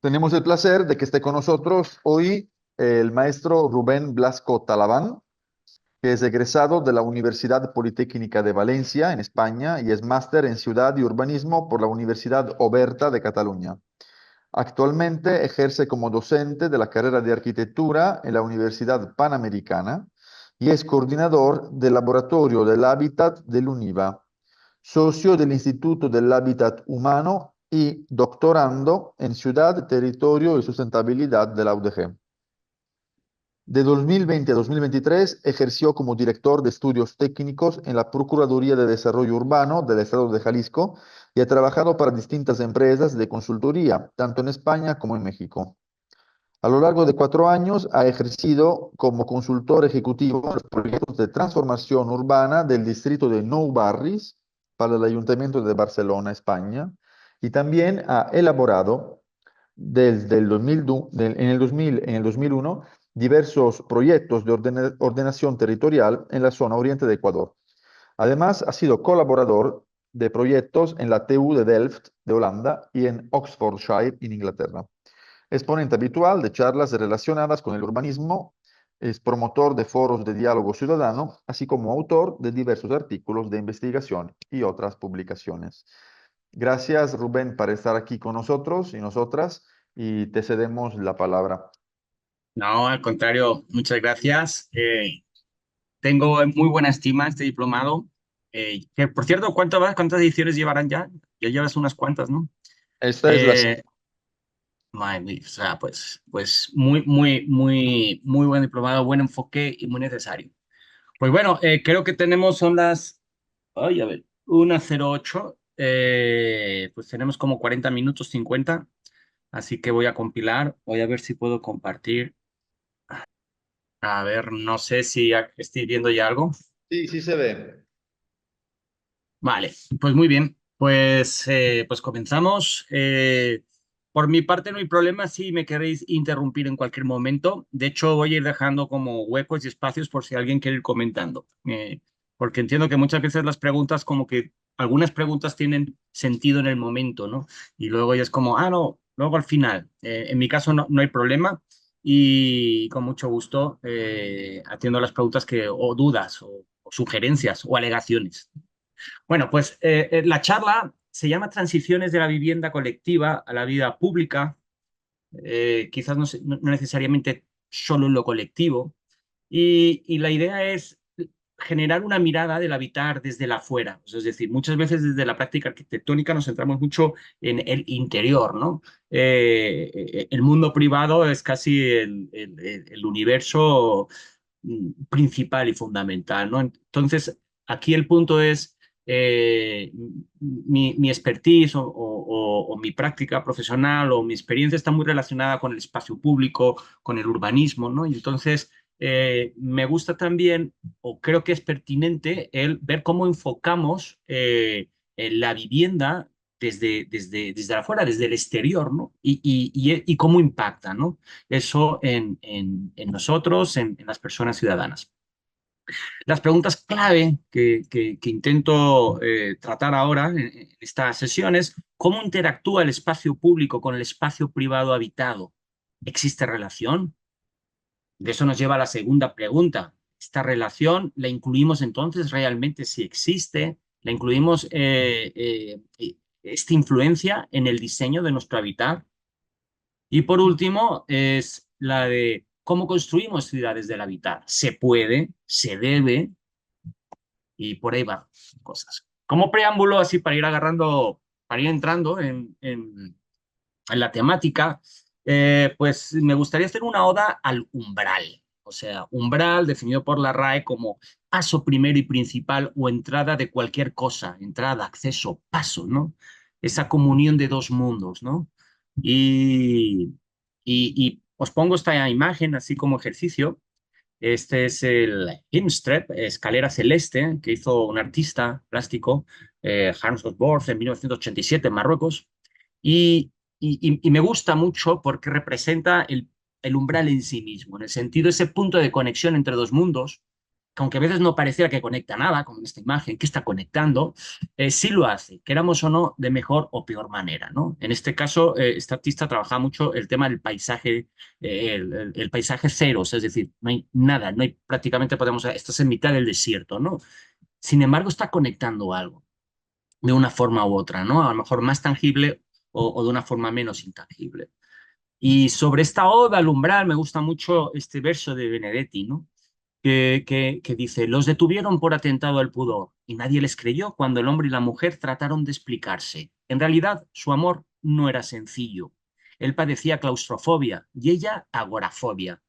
Tenemos el placer de que esté con nosotros hoy el maestro Rubén Blasco Talabán, que es egresado de la Universidad Politécnica de Valencia, en España, y es máster en Ciudad y Urbanismo por la Universidad Oberta de Cataluña. Actualmente ejerce como docente de la carrera de Arquitectura en la Universidad Panamericana y es coordinador del Laboratorio del Hábitat del UNIVA, socio del Instituto del Hábitat Humano y doctorando en Ciudad, Territorio y Sustentabilidad de la UDG. De 2020 a 2023 ejerció como director de estudios técnicos en la Procuraduría de Desarrollo Urbano del Estado de Jalisco y ha trabajado para distintas empresas de consultoría, tanto en España como en México. A lo largo de 4 años ha ejercido como consultor ejecutivo en los proyectos de transformación urbana del distrito de Nou Barris para el Ayuntamiento de Barcelona, España, y también ha elaborado desde el 2000, en el 2000, en el 2001 diversos proyectos de ordenación territorial en la zona oriente de Ecuador. Además, ha sido colaborador de proyectos en la TU de Delft de Holanda y en Oxfordshire, en Inglaterra. Es ponente habitual de charlas relacionadas con el urbanismo, es promotor de foros de diálogo ciudadano, así como autor de diversos artículos de investigación y otras publicaciones. Gracias, Rubén, por estar aquí con nosotros y nosotras, y te cedemos la palabra. No, al contrario, muchas gracias. Tengo en muy buena estima este diplomado. Que, por cierto, ¿cuántas ediciones llevarán ya? Ya llevas unas cuantas, ¿no? Esta es la... Eh, Madre mía, o sea, pues muy buen diplomado, buen enfoque y muy necesario. Pues bueno, creo que son las, ay, a ver, 1:08. Pues tenemos como 40 minutos, 50. Así que voy a compilar, voy a ver si puedo compartir. A ver, no sé si estoy viendo ya algo. Sí, sí se ve. Vale, pues muy bien. Pues comenzamos. Por mi parte no hay problema si me queréis interrumpir en cualquier momento. De hecho, voy a ir dejando como huecos y espacios por si alguien quiere ir comentando. Porque entiendo que muchas veces las preguntas, como que algunas preguntas tienen sentido en el momento, ¿no? Y luego ya es como, no, luego al final. En mi caso no hay problema y con mucho gusto atiendo las preguntas o dudas o sugerencias o alegaciones. Bueno, pues la charla se llama Transiciones de la vivienda colectiva a la vida pública, quizás no necesariamente solo en lo colectivo, y la idea es generar una mirada del habitar desde el afuera. Es decir, muchas veces desde la práctica arquitectónica nos centramos mucho en el interior, ¿no? El mundo privado es casi el universo principal y fundamental, ¿no? Entonces, aquí el punto es mi expertise o mi práctica profesional o mi experiencia está muy relacionada con el espacio público, con el urbanismo, ¿no? Y entonces me gusta también, o creo que es pertinente, el ver cómo enfocamos la vivienda desde afuera, desde el exterior, ¿no? Y cómo impacta, ¿no? Eso en nosotros, en las personas ciudadanas. Las preguntas clave que intento tratar ahora en estas sesiones: ¿cómo interactúa el espacio público con el espacio privado habitado? ¿Existe relación? De eso nos lleva a la segunda pregunta. ¿Esta relación la incluimos entonces realmente si existe? ¿La incluimos esta influencia en el diseño de nuestro hábitat? Y por último, es la de cómo construimos ciudades del hábitat. ¿Se puede? ¿Se debe? Y por ahí van cosas. Como preámbulo, así para ir entrando en la temática, pues me gustaría hacer una oda al umbral. O sea, umbral definido por la RAE como paso primero y principal o entrada de cualquier cosa, entrada, acceso, paso, ¿no? Esa comunión de dos mundos, ¿no? Y, y os pongo esta imagen así como ejercicio. Este es el Himstrep, escalera celeste, que hizo un artista plástico, Hans Gosborth, en 1987 en Marruecos. Y me gusta mucho porque representa el umbral en sí mismo, en el sentido, ese punto de conexión entre dos mundos, aunque a veces no pareciera que conecta nada con esta imagen, que está conectando, sí lo hace, queramos o no, de mejor o peor manera, ¿no? En este caso, este artista trabaja mucho el tema del paisaje, el paisaje ceros, es decir, no hay nada, no hay prácticamente, podemos, estás en mitad del desierto, ¿no? Sin embargo, está conectando algo de una forma u otra, ¿no? A lo mejor más tangible o de una forma menos intangible. Y sobre esta oda al umbral me gusta mucho este verso de Benedetti, ¿no? Que dice, los detuvieron por atentado al pudor y nadie les creyó cuando el hombre y la mujer trataron de explicarse. En realidad, su amor no era sencillo. Él padecía claustrofobia y ella agorafobia.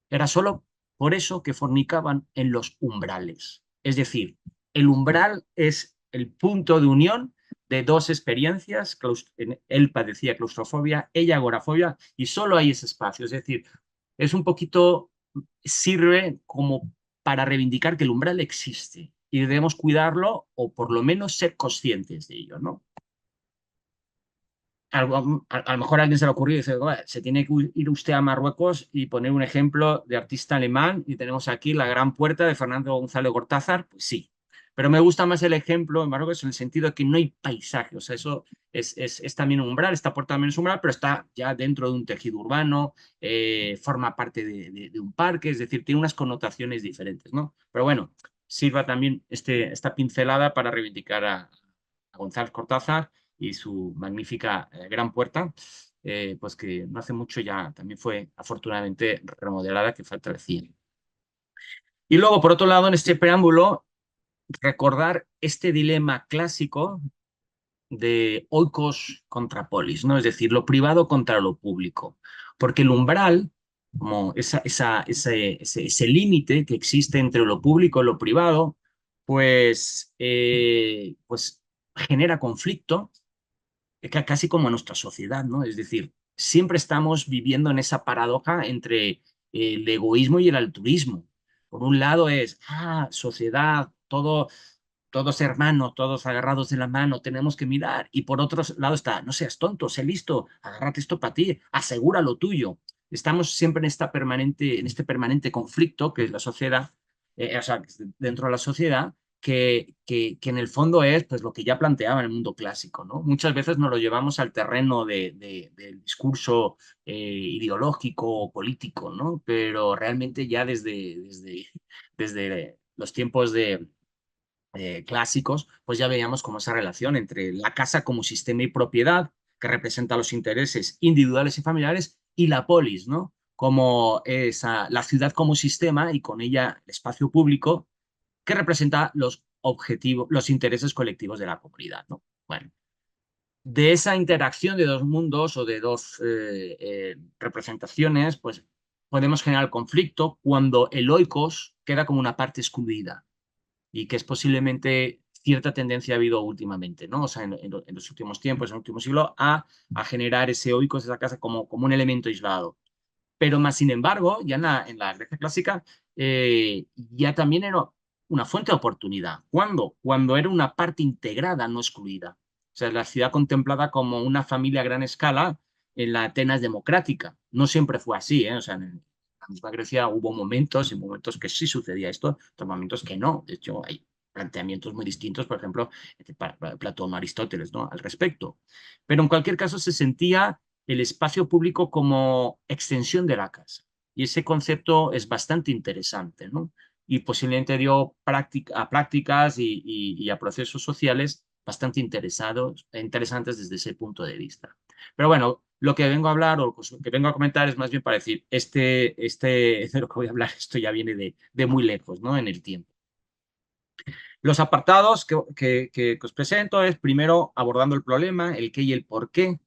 Era solo por eso que fornicaban en los umbrales. Es decir, el umbral es el punto de unión de dos experiencias. Él padecía claustrofobia, ella agorafobia, y solo hay ese espacio. Es decir, es un poquito, sirve como para reivindicar que el umbral existe y debemos cuidarlo o por lo menos ser conscientes de ello, ¿no? A lo mejor a alguien se le ocurrió y dice, "Bueno, se tiene que ir usted a Marruecos y poner un ejemplo de artista alemán y tenemos aquí la gran puerta de Fernando González Cortázar". Pues sí, pero me gusta más el ejemplo en Marruecos en el sentido de que no hay paisaje, o sea, eso es también un umbral, esta puerta también es un umbral, pero está ya dentro de un tejido urbano, forma parte de un parque, es decir, tiene unas connotaciones diferentes, ¿no? Pero bueno, sirva también esta pincelada para reivindicar a González Cortázar y su magnífica gran puerta, pues que no hace mucho ya también fue afortunadamente remodelada, que falta decir. Y luego, por otro lado, en este preámbulo, recordar este dilema clásico de oikos contra polis, ¿no? Es decir, lo privado contra lo público. Porque el umbral, como ese límite que existe entre lo público y lo privado, pues genera conflicto, casi como en nuestra sociedad, ¿no? Es decir, siempre estamos viviendo en esa paradoja entre el egoísmo y el altruismo. Por un lado es, sociedad, todos hermanos, todos agarrados de la mano, tenemos que mirar. Y por otro lado está, no seas tonto, sé listo, agárrate esto para ti, asegura lo tuyo. Estamos siempre en este permanente conflicto que es la sociedad, o sea, dentro de la sociedad, que en el fondo es pues, lo que ya planteaba en el mundo clásico, ¿no? Muchas veces nos lo llevamos al terreno del discurso ideológico o político, ¿no? Pero realmente ya desde los tiempos clásicos, pues ya veíamos como esa relación entre la casa como sistema y propiedad, que representa los intereses individuales y familiares, y la polis, ¿no? Como la ciudad como sistema y con ella el espacio público, que representa los objetivos, los intereses colectivos de la comunidad, ¿no? Bueno, de esa interacción de dos mundos o de dos representaciones, pues podemos generar conflicto cuando el oikos queda como una parte excluida y que es posiblemente cierta tendencia ha habido últimamente, ¿no? O sea, en los últimos tiempos, en el último siglo, a generar ese oikos de esa casa como un elemento aislado. Pero más sin embargo, ya en la Grecia clásica, ya también era una fuente de oportunidad. ¿Cuándo? Cuando era una parte integrada, no excluida. O sea, la ciudad contemplada como una familia a gran escala en la Atenas democrática. No siempre fue así, ¿eh? O sea, en la misma Grecia hubo momentos y momentos que sí sucedía esto, otros momentos que no. De hecho, hay planteamientos muy distintos, por ejemplo, para Platón o Aristóteles, ¿no? Al respecto. Pero en cualquier caso se sentía el espacio público como extensión de la casa. Y ese concepto es bastante interesante, ¿no? Y posiblemente dio a prácticas y a procesos sociales bastante interesantes desde ese punto de vista. Pero bueno, lo que vengo a hablar o lo que vengo a comentar es más bien para decir, de lo que voy a hablar, esto ya viene de muy lejos, ¿no? En el tiempo. Los apartados que os presento es primero abordando el problema, el qué y el por qué.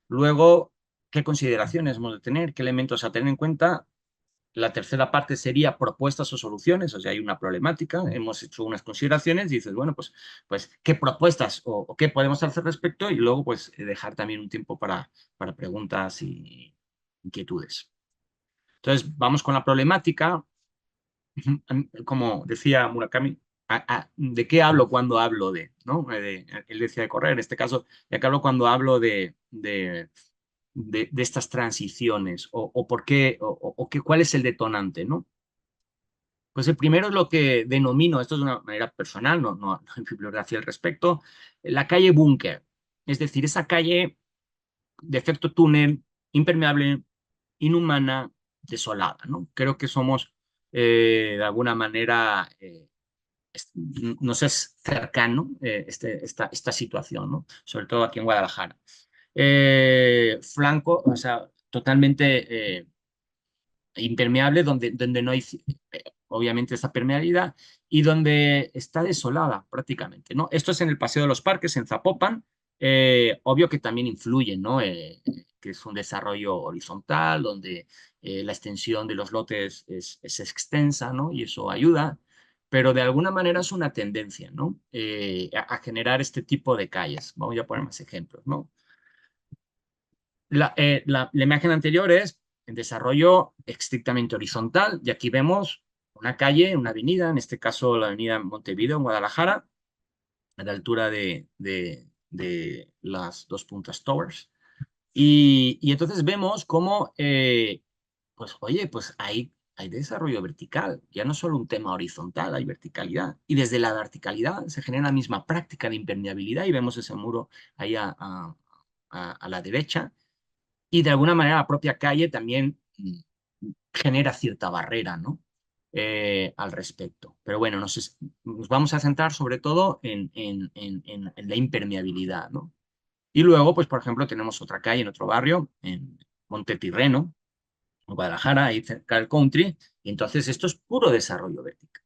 Luego, ¿qué consideraciones hemos de tener? ¿Qué elementos a tener en cuenta? La tercera parte sería propuestas o soluciones, o sea, hay una problemática, hemos hecho unas consideraciones y dices, bueno, pues ¿qué propuestas o qué podemos hacer al respecto? Y luego, pues, dejar también un tiempo para preguntas y inquietudes. Entonces, vamos con la problemática. Como decía Murakami, ¿de qué hablo cuando hablo de? ¿No? Él decía de correr, en este caso, ¿de qué hablo cuando hablo de estas transiciones o por qué o cuál es el detonante, ¿no? Pues el primero es lo que denomino, esto es de una manera personal, no hay bibliografía al respecto, la calle búnker. Es decir, esa calle de efecto túnel, impermeable, inhumana, desolada, ¿no? Creo que somos, de alguna manera, nos es cercano esta situación, ¿no? Sobre todo aquí en Guadalajara. Flanco, o sea, totalmente impermeable, donde no hay, obviamente, esa permeabilidad y donde está desolada prácticamente, ¿no? Esto es en el Paseo de los Parques, en Zapopan. Obvio que también influye, ¿no? Que es un desarrollo horizontal, donde la extensión de los lotes es extensa, ¿no? Y eso ayuda, pero de alguna manera es una tendencia, ¿no? A generar este tipo de calles. Vamos a poner más ejemplos, ¿no? La imagen anterior es en desarrollo estrictamente horizontal y aquí vemos una calle, una avenida, en este caso la avenida Montevideo en Guadalajara, a la altura de las dos puntas Towers. Y entonces vemos cómo, pues oye, pues hay desarrollo vertical, ya no solo un tema horizontal, hay verticalidad. Y desde la verticalidad se genera la misma práctica de impermeabilidad y vemos ese muro ahí a la derecha y de alguna manera la propia calle también genera cierta barrera, ¿no? Al respecto. Pero bueno, nos vamos a centrar sobre todo en la impermeabilidad, ¿no? Y luego, pues por ejemplo, tenemos otra calle en otro barrio, en Montetirreno, en Guadalajara, ahí cerca del country, y entonces esto es puro desarrollo vertical.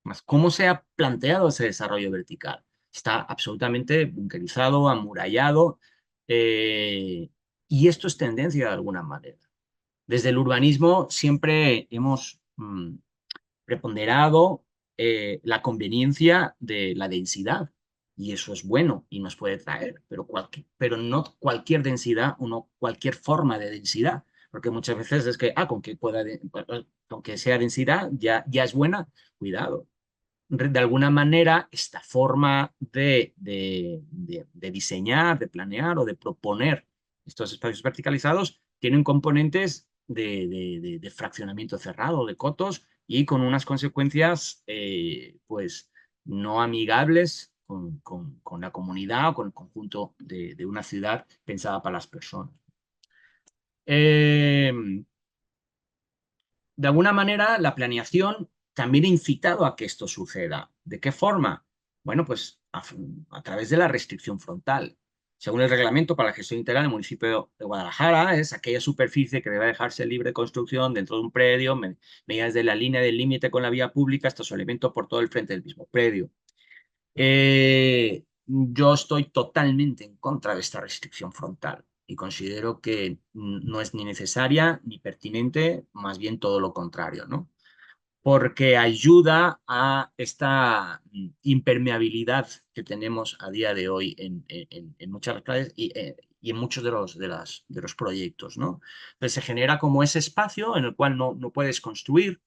Más, ¿cómo se ha planteado ese desarrollo vertical? Está absolutamente bunkerizado, amurallado, eh, y esto es tendencia de alguna manera. Desde el urbanismo siempre hemos preponderado la conveniencia de la densidad, y eso es bueno y nos puede traer, pero no cualquier densidad o no cualquier forma de densidad, porque muchas veces es que, con que sea densidad ya es buena, cuidado. De alguna manera, esta forma de diseñar, de planear o de proponer estos espacios verticalizados tienen componentes de fraccionamiento cerrado, de cotos, y con unas consecuencias pues no amigables con la comunidad o con el conjunto de una ciudad pensada para las personas. Eh, de alguna manera, la planeación también ha incitado a que esto suceda. ¿De qué forma? Bueno, pues a través de la restricción frontal. Según el reglamento para la gestión integral del municipio de Guadalajara, es aquella superficie que debe dejarse libre de construcción dentro de un predio, medidas de la línea del límite con la vía pública hasta su elemento por todo el frente del mismo predio. Yo estoy totalmente en contra de esta restricción frontal y considero que no es ni necesaria ni pertinente, más bien todo lo contrario, ¿no? Porque ayuda a esta impermeabilidad que tenemos a día de hoy en muchas calles y en muchos de los proyectos, ¿no? Entonces se genera como ese espacio en el cual no puedes construir,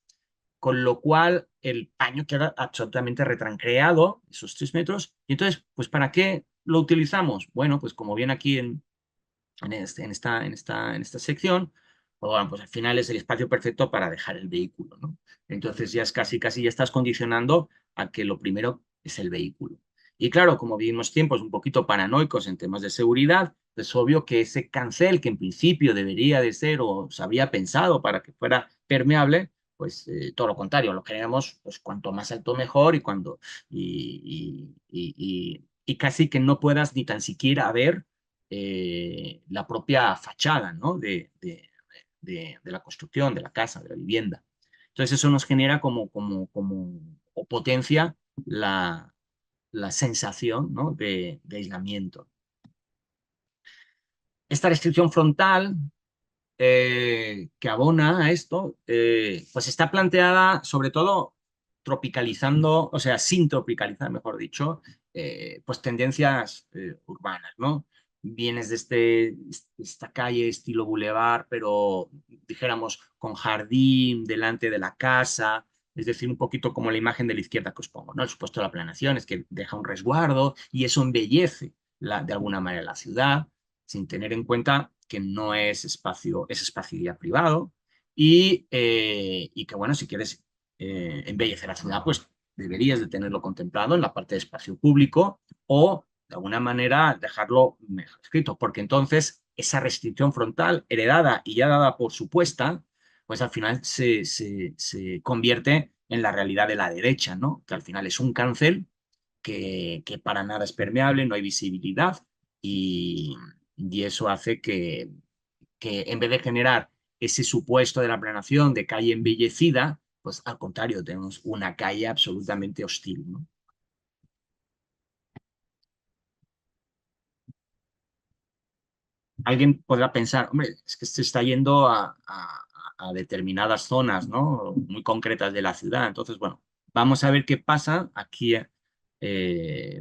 con lo cual el paño queda absolutamente retranqueado, esos 3 metros, y entonces, pues ¿para qué lo utilizamos? Bueno, pues como viene aquí en esta sección, pues, bueno, pues al final es el espacio perfecto para dejar el vehículo, ¿no? Entonces ya es casi ya estás condicionando a que lo primero es el vehículo. Y claro, como vivimos tiempos un poquito paranoicos en temas de seguridad, es obvio que ese cancel que en principio debería de ser o se había pensado para que fuera permeable, pues todo lo contrario, lo queremos pues cuanto más alto mejor y casi que no puedas ni tan siquiera ver la propia fachada, ¿no? De la construcción, de la casa, de la vivienda. Entonces eso nos genera o potencia la sensación, ¿no? de aislamiento. Esta restricción frontal que abona a esto, pues está planteada sobre todo tropicalizando, o sea, sin tropicalizar, mejor dicho, pues tendencias urbanas, ¿no? Vienes de esta calle estilo bulevar, pero dijéramos con jardín delante de la casa, es decir, un poquito como la imagen de la izquierda que os pongo, ¿no? El supuesto de la planeación es que deja un resguardo y eso embellece de alguna manera la ciudad, sin tener en cuenta que no es espacio ya privado y que, bueno, si quieres embellecer la ciudad, pues deberías de tenerlo contemplado en la parte de espacio público o de alguna manera dejarlo mejor escrito, porque entonces esa restricción frontal heredada y ya dada por supuesta, pues al final se convierte en la realidad de la derecha, ¿no? Que al final es un cáncer que para nada es permeable, no hay visibilidad y eso hace que en vez de generar ese supuesto de la planeación de calle embellecida, pues al contrario, tenemos una calle absolutamente hostil, ¿no? Alguien podrá pensar, hombre, es que se está yendo a determinadas zonas, ¿no? Muy concretas de la ciudad. Entonces, bueno, vamos a ver qué pasa aquí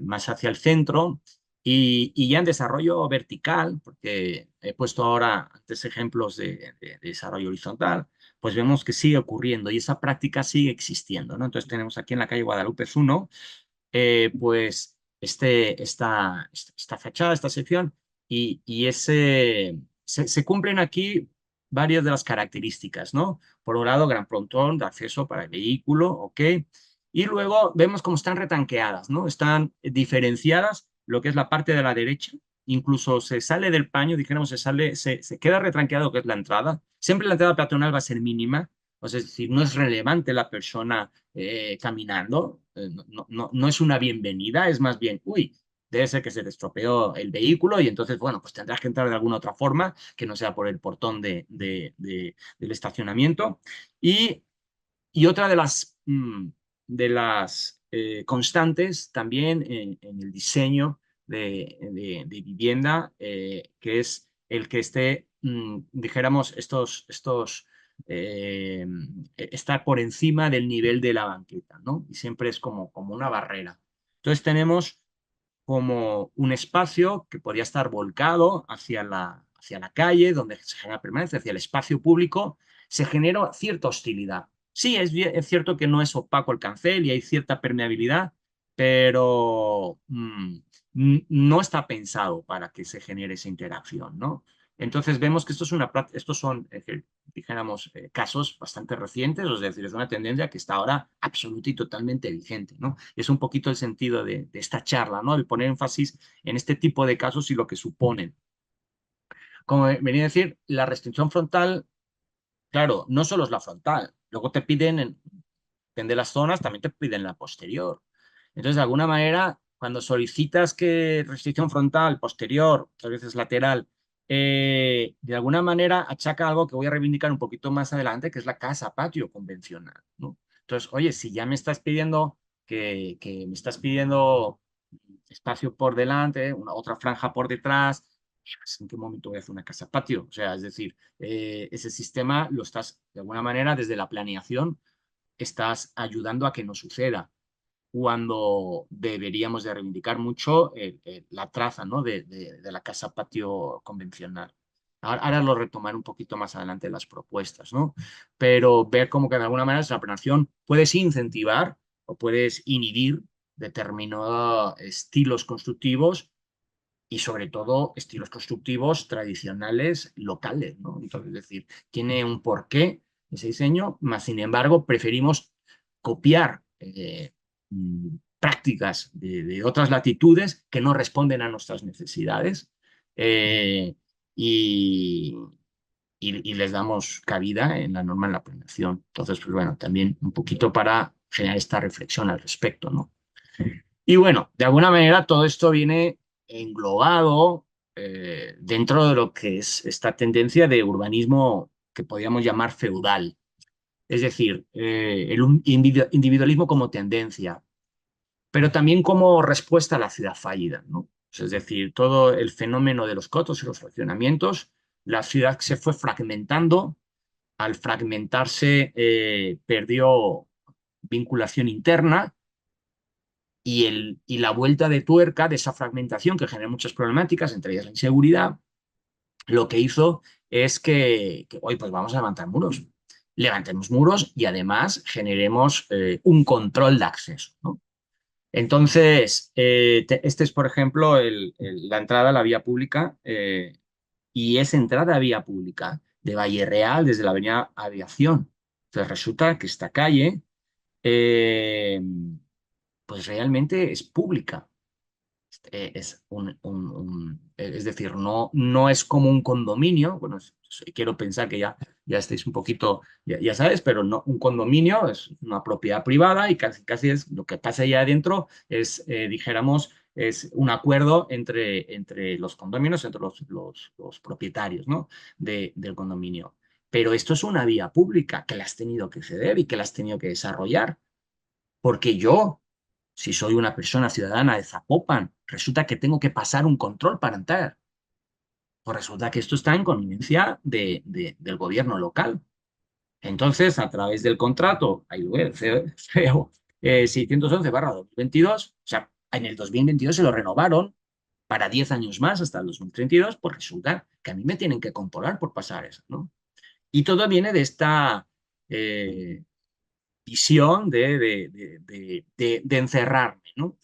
más hacia el centro y ya en desarrollo vertical, porque he puesto ahora antes ejemplos de desarrollo horizontal, pues vemos que sigue ocurriendo y esa práctica sigue existiendo, ¿no? Entonces tenemos aquí en la calle Guadalupe 1 pues esta fachada, esta sección, y se cumplen aquí varias de las características, ¿no? Por un lado, gran frontón de acceso para el vehículo, ¿ok? Y luego vemos cómo están retanqueadas, ¿no? Están diferenciadas lo que es la parte de la derecha, incluso se sale del paño, dijéramos, se queda retranqueado lo que es la entrada. Siempre la entrada peatonal va a ser mínima, o sea, es decir, no es relevante la persona caminando, no es una bienvenida, es más bien, uy, debe ser que se te estropeó el vehículo y entonces, bueno, pues tendrás que entrar de alguna otra forma que no sea por el portón del estacionamiento. Y, y otra de las constantes también en el diseño de vivienda, que es el que esté, dijéramos, eh, estar por encima del nivel de la banqueta, ¿no? Y siempre es como una barrera. Entonces tenemos como un espacio que podría estar volcado hacia la calle, donde se genera permanencia, hacia el espacio público, se genera cierta hostilidad. Sí, es cierto que no es opaco el cancel y hay cierta permeabilidad, pero no está pensado para que se genere esa interacción, ¿no? Entonces vemos que estos son, dijéramos, casos bastante recientes, es decir, es una tendencia que está ahora absoluta y totalmente vigente, ¿no? Es un poquito el sentido de esta charla, ¿no? El poner énfasis en este tipo de casos y lo que suponen. Como venía a decir, la restricción frontal, claro, no solo es la frontal, luego te piden, depende de las zonas, también te piden la posterior. Entonces, de alguna manera, cuando solicitas que restricción frontal, posterior, otras veces lateral, de alguna manera achaca algo que voy a reivindicar un poquito más adelante, que es la casa-patio convencional, ¿no? Entonces, oye, si ya me estás pidiendo que me estás pidiendo espacio por delante, otra franja por detrás, pues, ¿en qué momento voy a hacer una casa-patio? O sea, es decir, ese sistema lo estás, de alguna manera, desde la planeación, estás ayudando a que no suceda cuando deberíamos de reivindicar mucho la traza, ¿no? de la casa patio convencional. Ahora lo retomaré un poquito más adelante en las propuestas, ¿no? Pero ver cómo que de alguna manera la planeación puedes incentivar o puedes inhibir determinados estilos constructivos y sobre todo estilos constructivos tradicionales locales, ¿no? Entonces, es decir, tiene un porqué ese diseño, más sin embargo preferimos copiar prácticas de otras latitudes que no responden a nuestras necesidades eh, y, y les damos cabida en la norma en la planeación. Entonces, pues bueno, también un poquito para generar esta reflexión al respecto, ¿no? Y bueno, de alguna manera todo esto viene englobado dentro de lo que es esta tendencia de urbanismo que podríamos llamar feudal. Es decir, el individualismo como tendencia, pero también como respuesta a la ciudad fallida, ¿no? Es decir, todo el fenómeno de los cotos y los fraccionamientos, la ciudad se fue fragmentando, al fragmentarse perdió vinculación interna y la vuelta de tuerca de esa fragmentación que genera muchas problemáticas, entre ellas la inseguridad, lo que hizo es que hoy pues vamos a levantar muros. Levantemos muros y además generemos un control de acceso, ¿no? Entonces, este es, por ejemplo, la entrada a la vía pública y es entrada a vía pública de Valle Real desde la avenida Aviación. Entonces, resulta que esta calle eh, pues realmente es pública. Es es decir, no es como un condominio. Bueno, quiero pensar que ya estáis un poquito, ya sabes, pero no, un condominio es una propiedad privada y casi es lo que pasa allá adentro es, dijéramos, es un acuerdo entre los condominios, entre los propietarios, ¿no? Del condominio. Pero esto es una vía pública que la has tenido que ceder y que la has tenido que desarrollar. Porque yo, si soy una persona ciudadana de Zapopan, resulta que tengo que pasar un control para entrar. Pues resulta que esto está en connivencia del gobierno local. Entonces, a través del contrato, ahí lo veo, feo, 611/2022, o sea, en el 2022 se lo renovaron para 10 años más, hasta el 2032, pues resulta que a mí me tienen que controlar por pasar eso, ¿no? Y todo viene de esta eh, visión de encerrarme, ¿no?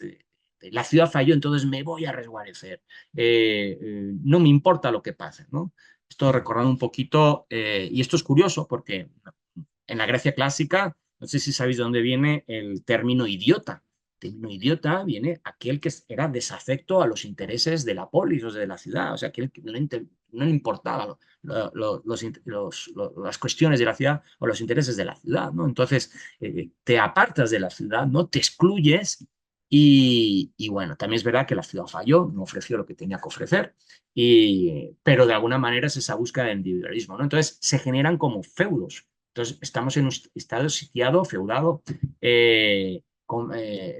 La ciudad falló, entonces me voy a resguarecer. No me importa lo que pase, ¿no? Esto recordando un poquito, y esto es curioso porque en la Grecia clásica, no sé si sabéis de dónde viene el término idiota. El término idiota viene aquel que era desafecto a los intereses de la polis, o de la ciudad, o sea, aquel que no le importaba las cuestiones de la ciudad o los intereses de la ciudad, ¿no? Entonces, te apartas de la ciudad, no te excluyes y bueno, también es verdad que la ciudad falló, no ofreció lo que tenía que ofrecer, pero de alguna manera es esa búsqueda de individualismo, ¿no? Entonces, se generan como feudos. Entonces, estamos en un estado sitiado, feudado,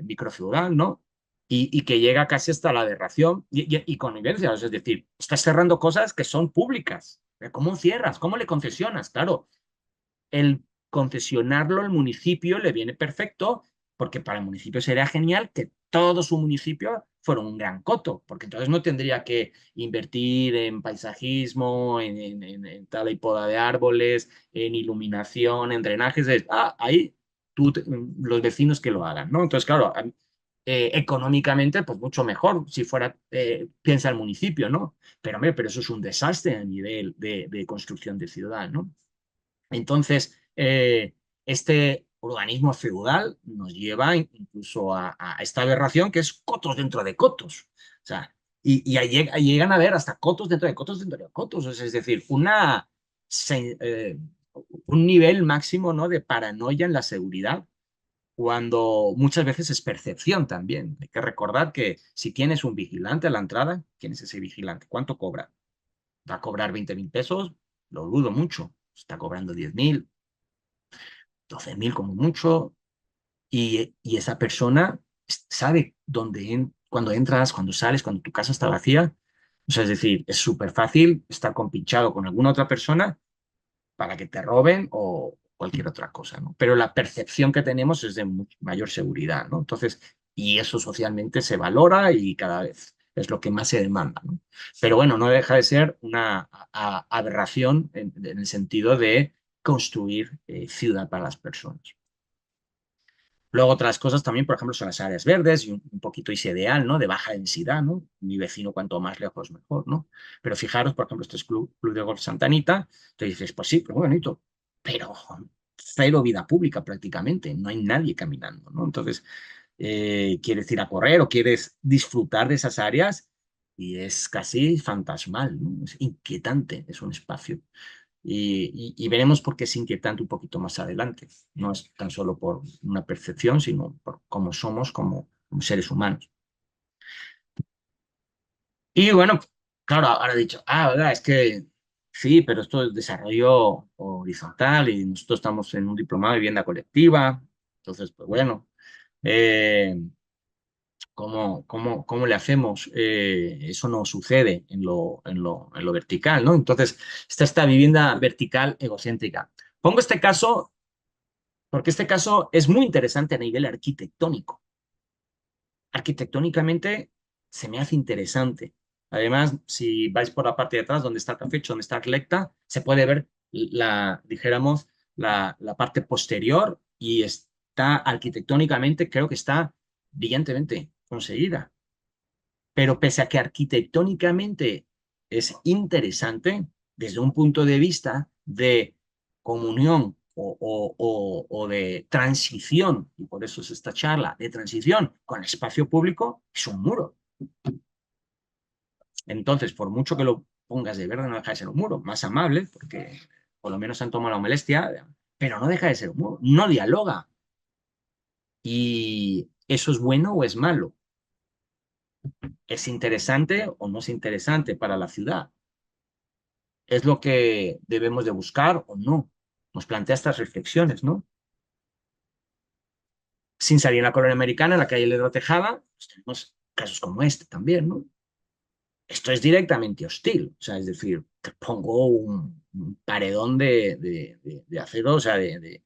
microfeudal, ¿no? Y que llega casi hasta la aberración y connivencia. Es decir, estás cerrando cosas que son públicas. ¿Cómo cierras? ¿Cómo le concesionas? Claro, el concesionarlo al municipio le viene perfecto, porque para el municipio sería genial que todo su municipio fuera un gran coto, porque entonces no tendría que invertir en paisajismo, en tala y poda de árboles, en iluminación, en drenajes. Ahí los vecinos que lo hagan, ¿no? Entonces, claro, económicamente, pues mucho mejor si fuera, piensa el municipio, ¿no? Pero, hombre, pero eso es un desastre a nivel de construcción de ciudad, ¿no? Entonces, este organismo feudal nos lleva incluso a esta aberración que es cotos dentro de cotos. O sea, llegan a ver hasta cotos dentro de cotos dentro de cotos. Es decir, un nivel máximo, ¿no?, de paranoia en la seguridad, cuando muchas veces es percepción también. Hay que recordar que si tienes un vigilante a la entrada, ¿quién es ese vigilante? ¿Cuánto cobra? ¿Va a cobrar 20.000 pesos? Lo dudo mucho. Está cobrando 10.000, 12.000 como mucho, y esa persona sabe cuando entras, cuando sales, cuando tu casa está vacía. O sea, es decir, es súper fácil estar compinchado con alguna otra persona para que te roben o cualquier otra cosa, ¿no? Pero la percepción que tenemos es de mayor seguridad, ¿no? Entonces, y eso socialmente se valora y cada vez es lo que más se demanda, ¿no? Pero bueno, no deja de ser una aberración en el sentido de construir ciudad para las personas. Luego otras cosas también, por ejemplo, son las áreas verdes y un poquito ese ideal, ¿no?, de baja densidad, ¿no? Mi vecino cuanto más lejos mejor, ¿no? Pero fijaros, por ejemplo, este es Club de Golf Santa Anita, te dices, pues sí, pero muy bonito, pero cero vida pública prácticamente, no hay nadie caminando, ¿no? Entonces, quieres ir a correr o quieres disfrutar de esas áreas y es casi fantasmal, ¿no? Es inquietante, es un espacio. Y veremos por qué es inquietante un poquito más adelante. No es tan solo por una percepción, sino por cómo somos como seres humanos. Y bueno, claro, ahora he dicho, ¿verdad? Es que sí, pero esto es desarrollo horizontal y nosotros estamos en un diplomado de vivienda colectiva. Entonces, pues bueno, eh, ¿cómo le hacemos? Eso no sucede en lo vertical, ¿no? Entonces, está esta vivienda vertical egocéntrica. Pongo este caso porque este caso es muy interesante a nivel arquitectónico. Arquitectónicamente se me hace interesante. Además, si vais por la parte de atrás, donde está el cafecho, donde está Arlecta, se puede ver dijéramos, la parte posterior y está arquitectónicamente, creo que está brillantemente conseguida. Pero pese a que arquitectónicamente es interesante, desde un punto de vista de comunión o de transición, y por eso es esta charla, de transición con el espacio público, es un muro. Entonces, por mucho que lo pongas de verde, no deja de ser un muro, más amable, porque por lo menos han tomado la molestia, pero no deja de ser un muro, no dialoga. ¿Y eso es bueno o es malo? ¿Es interesante o no es interesante para la ciudad? ¿Es lo que debemos de buscar o no? Nos plantea estas reflexiones, ¿no? Sin salir en la colonia americana, en la calle Ledro Tejada, pues tenemos casos como este también, ¿no? Esto es directamente hostil, o sea, es decir, te pongo un paredón de acero, o sea, de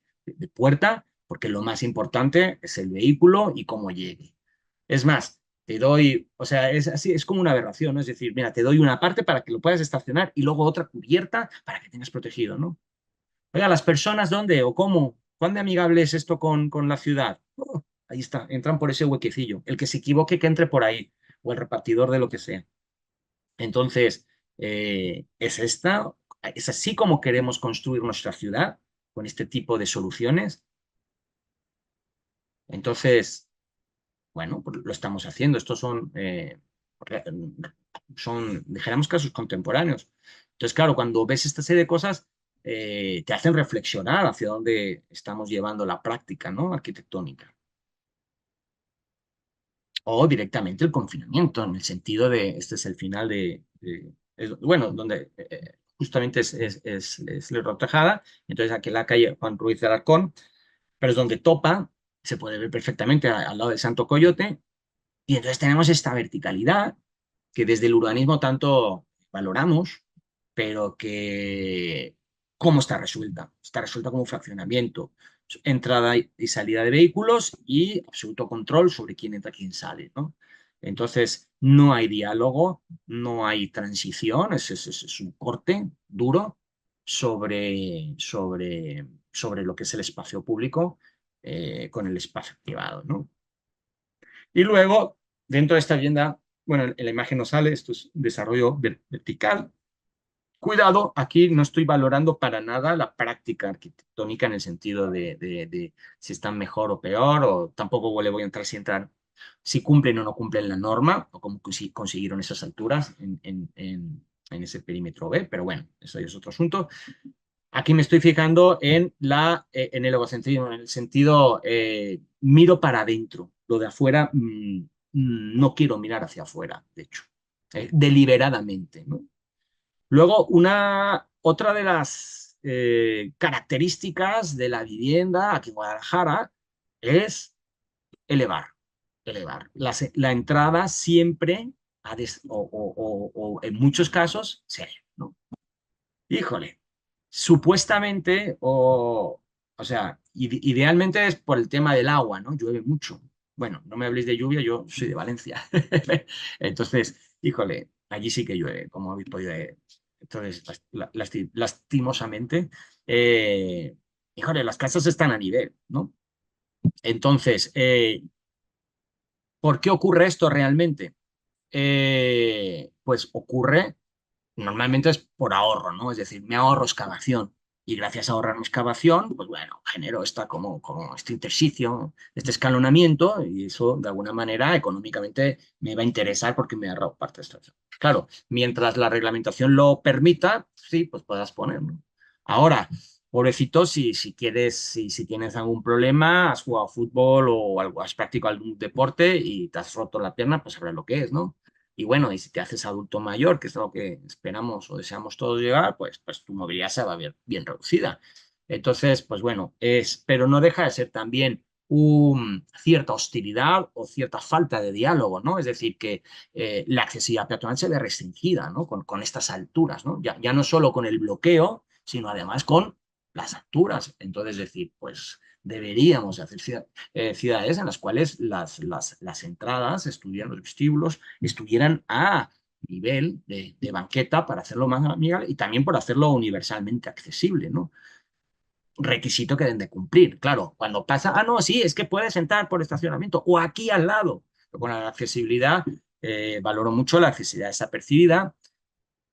puerta, porque lo más importante es el vehículo y cómo llegue. Es más, te doy, o sea, es así, es como una aberración, ¿no? Es decir, mira, te doy una parte para que lo puedas estacionar y luego otra cubierta para que tengas protegido, ¿no? Oiga, ¿las personas dónde o cómo? ¿Cuán de amigable es esto con la ciudad? Oh, ahí está, entran por ese huequecillo. El que se equivoque, que entre por ahí, o el repartidor de lo que sea. Entonces, es así como queremos construir nuestra ciudad, con este tipo de soluciones. Entonces, bueno, pues lo estamos haciendo. Estos son, dijéramos, casos contemporáneos. Entonces, claro, cuando ves esta serie de cosas, te hacen reflexionar hacia dónde estamos llevando la práctica, ¿no? Arquitectónica. O directamente el confinamiento, en el sentido de, este es el final bueno, donde justamente es Leroy Tejada, entonces aquí en la calle Juan Ruiz de Alarcón, pero es donde topa, se puede ver perfectamente al lado del Santo Coyote, y entonces tenemos esta verticalidad que desde el urbanismo tanto valoramos, pero que ¿cómo está resuelta? Está resuelta como un fraccionamiento, entrada y salida de vehículos y absoluto control sobre quién entra y quién sale, ¿no? Entonces, no hay diálogo, no hay transición, es un corte duro sobre lo que es el espacio público con el espacio privado, ¿no? Y luego, dentro de esta vivienda, bueno, en la imagen no sale, esto es desarrollo vertical. Cuidado, aquí no estoy valorando para nada la práctica arquitectónica en el sentido de si están mejor o peor, o tampoco le voy a entrar si cumplen o no cumplen la norma, o cómo consiguieron esas alturas en ese perímetro B, pero bueno, eso ya es otro asunto. Aquí me estoy fijando en el egocentrismo, en el sentido, miro para adentro, lo de afuera, no quiero mirar hacia afuera, de hecho, deliberadamente, ¿no? Luego, otra de las características de la vivienda aquí en Guadalajara es elevar, elevar. La entrada siempre, o en muchos casos, seria, ¿no? Híjole, supuestamente, o sea, idealmente es por el tema del agua, ¿no? Llueve mucho. Bueno, no me habléis de lluvia, yo soy de Valencia. Entonces, híjole, allí sí que llueve, como habéis podido ver. Entonces, lastimosamente, híjole, las casas están a nivel, ¿no? Entonces, ¿por qué ocurre esto realmente? Pues ocurre normalmente es por ahorro, ¿no? Es decir, me ahorro excavación y gracias a ahorrarme excavación, pues bueno, genero como este intersticio, este escalonamiento y eso de alguna manera económicamente me va a interesar porque me ha ahorrado parte de esto. Claro, mientras la reglamentación lo permita, sí, pues puedas poner, ¿no? Ahora, pobrecito, si tienes algún problema, has jugado fútbol o algo, has practicado algún deporte y te has roto la pierna, pues sabrás lo que es, ¿no? Y bueno, y si te haces adulto mayor, que es lo que esperamos o deseamos todos llegar, pues tu movilidad se va a ver bien reducida. Entonces, pues bueno, pero no deja de ser también cierta hostilidad o cierta falta de diálogo, ¿no? Es decir, que la accesibilidad peatonal se ve restringida, ¿no? Con estas alturas, ¿no? Ya no solo con el bloqueo, sino además con las alturas. Entonces, es decir, pues deberíamos hacer ciudades en las cuales las entradas estuvieran, los vestíbulos, estuvieran a nivel de banqueta para hacerlo más amigable y también por hacerlo universalmente accesible, ¿no? Requisito que deben de cumplir. Claro, cuando pasa, no, sí, es que puedes entrar por estacionamiento o aquí al lado. Pero con la accesibilidad, valoro mucho la accesibilidad desapercibida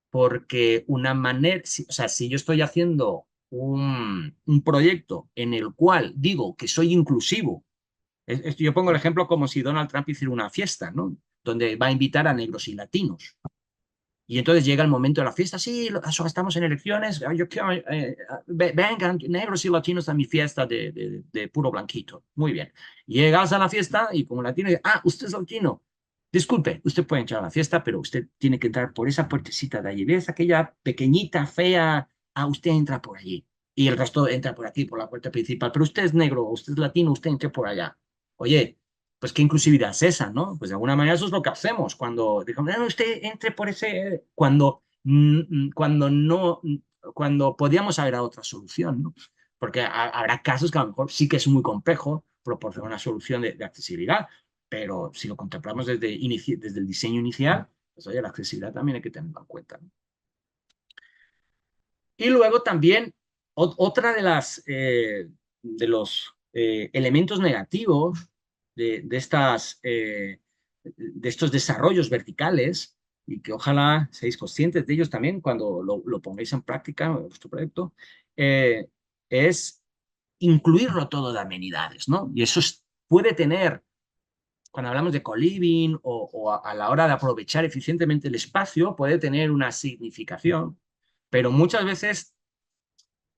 porque una manera, o sea, si yo estoy haciendo un proyecto en el cual digo que soy inclusivo. Yo pongo el ejemplo como si Donald Trump hiciera una fiesta, ¿no? Donde va a invitar a negros y latinos. Y entonces llega el momento de la fiesta, sí, estamos en elecciones, yo quiero, vengan negros y latinos a mi fiesta de puro blanquito. Muy bien. Llegas a la fiesta y como latino, usted es latino. Disculpe, usted puede entrar a la fiesta, pero usted tiene que entrar por esa puertecita de allí. ¿Ves aquella pequeñita, fea? Usted entra por allí. Y el resto entra por aquí, por la puerta principal. Pero usted es negro, usted es latino, usted entre por allá. Oye, pues qué inclusividad es esa, ¿no? Pues de alguna manera eso es lo que hacemos cuando digamos, no, usted entre por ese, cuando no, cuando podíamos haber dado otra solución, ¿no? Porque habrá casos que a lo mejor sí que es muy complejo proporcionar una solución de accesibilidad, pero si lo contemplamos desde el diseño inicial, pues oye, la accesibilidad también hay que tenerlo en cuenta, ¿no? Y luego también otra de los elementos negativos de estos desarrollos verticales, y que ojalá seáis conscientes de ellos también cuando lo pongáis en práctica en vuestro proyecto, es incluirlo todo de amenidades, ¿no? Y eso puede tener, cuando hablamos de co-living o a la hora de aprovechar eficientemente el espacio, puede tener una significación, pero muchas veces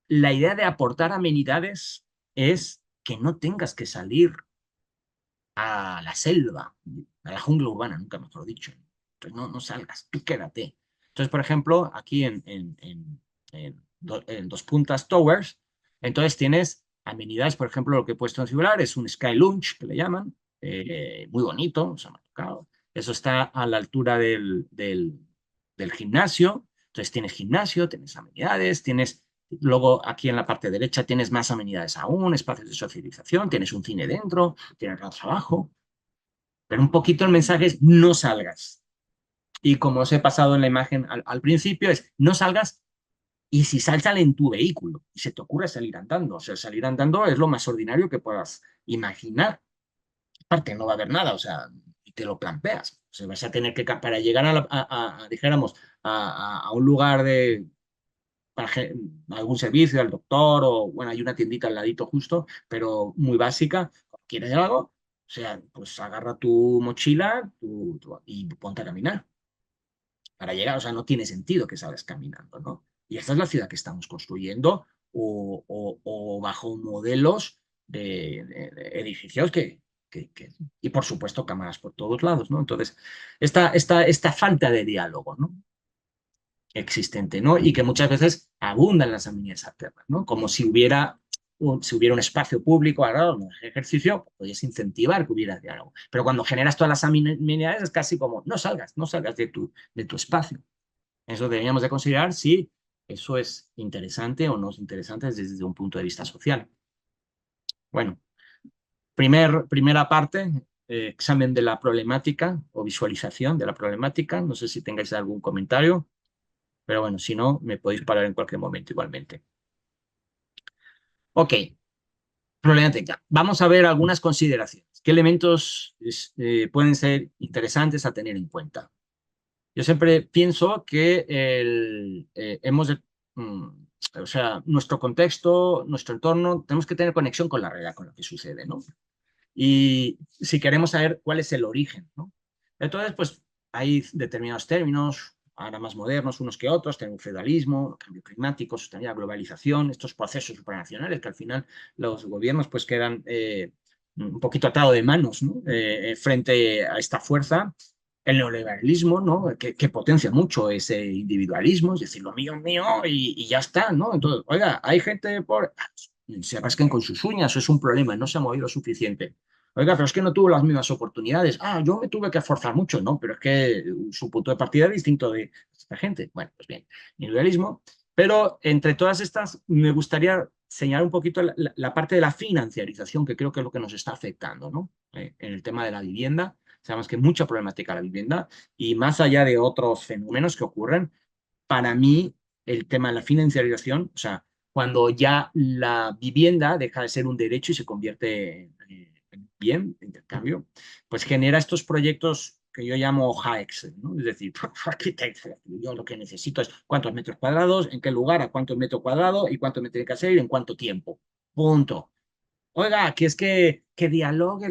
la idea de aportar amenidades es que no tengas que salir a la selva, a la jungla urbana, nunca mejor dicho. Entonces no salgas, tú quédate. Entonces, por ejemplo, aquí en Dos Puntas Towers, entonces tienes amenidades, por ejemplo, lo que he puesto en singular es un Sky Lounge, que le llaman, muy bonito, se me ha tocado. Eso está a la altura del gimnasio. Entonces tienes gimnasio, tienes amenidades, tienes luego aquí en la parte derecha tienes más amenidades aún, espacios de socialización, tienes un cine dentro, tienes más abajo, pero un poquito el mensaje es no salgas. Y como os he pasado en la imagen al principio, es no salgas y si sal en tu vehículo y se te ocurre salir andando. O sea, salir andando es lo más ordinario que puedas imaginar. Aparte, no va a haber nada, o sea, y te lo planteas. O sea, vas a tener que, para llegar dijéramos, a un lugar para algún servicio al doctor o, bueno, hay una tiendita al ladito justo, pero muy básica. ¿Quieres algo? O sea, pues agarra tu mochila y ponte a caminar para llegar. O sea, no tiene sentido que salgas caminando, ¿no? Y esta es la ciudad que estamos construyendo o bajo modelos de edificios y por supuesto cámaras por todos lados, ¿no? Entonces, esta falta de diálogo, ¿no? Existente, ¿no? Y que muchas veces abundan las amenidades alternas, ¿no? Como si hubiera un espacio público, ahora un ejercicio, podrías incentivar que hubiera diálogo. Pero cuando generas todas las amenidades es casi como, no salgas de tu espacio. Eso deberíamos de considerar si eso es interesante o no es interesante desde un punto de vista social. Bueno, primera parte, examen de la problemática o visualización de la problemática. No sé si tengáis algún comentario. Pero bueno, si no, me podéis parar en cualquier momento igualmente. Ok, problemática. Vamos a ver algunas consideraciones. ¿Qué elementos pueden ser interesantes a tener en cuenta? Yo siempre pienso que o sea, nuestro contexto, nuestro entorno, tenemos que tener conexión con la realidad, con lo que sucede, ¿no? Y si queremos saber cuál es el origen, ¿no? Entonces, pues hay determinados términos, ahora más modernos unos que otros, tenemos feudalismo, cambio climático, sostenibilidad, globalización, estos procesos supranacionales que al final los gobiernos pues quedan un poquito atados de manos, ¿no? Frente a esta fuerza. El neoliberalismo, ¿no? Que potencia mucho ese individualismo, es decir, lo mío es mío y ya está, ¿no? Entonces, oiga, hay gente por... Se rasquen con sus uñas, eso es un problema, no se ha movido suficiente. Oiga, pero es que no tuvo las mismas oportunidades. Yo me tuve que esforzar mucho, ¿no? Pero es que su punto de partida es distinto de esta gente. Bueno, pues bien, individualismo. Pero entre todas estas, me gustaría señalar un poquito la parte de la financiarización, que creo que es lo que nos está afectando, ¿no? En el tema de la vivienda. Sabemos que hay mucha problemática la vivienda y más allá de otros fenómenos que ocurren, para mí el tema de la financiarización, o sea, cuando ya la vivienda deja de ser un derecho y se convierte en bien de intercambio, pues genera estos proyectos que yo llamo hoja Excel, ¿no? Es decir, arquitecto, yo lo que necesito es cuántos metros cuadrados, en qué lugar, a cuántos metros cuadrados y cuánto me tiene que hacer y en cuánto tiempo. Punto. Oiga, que es que dialogue,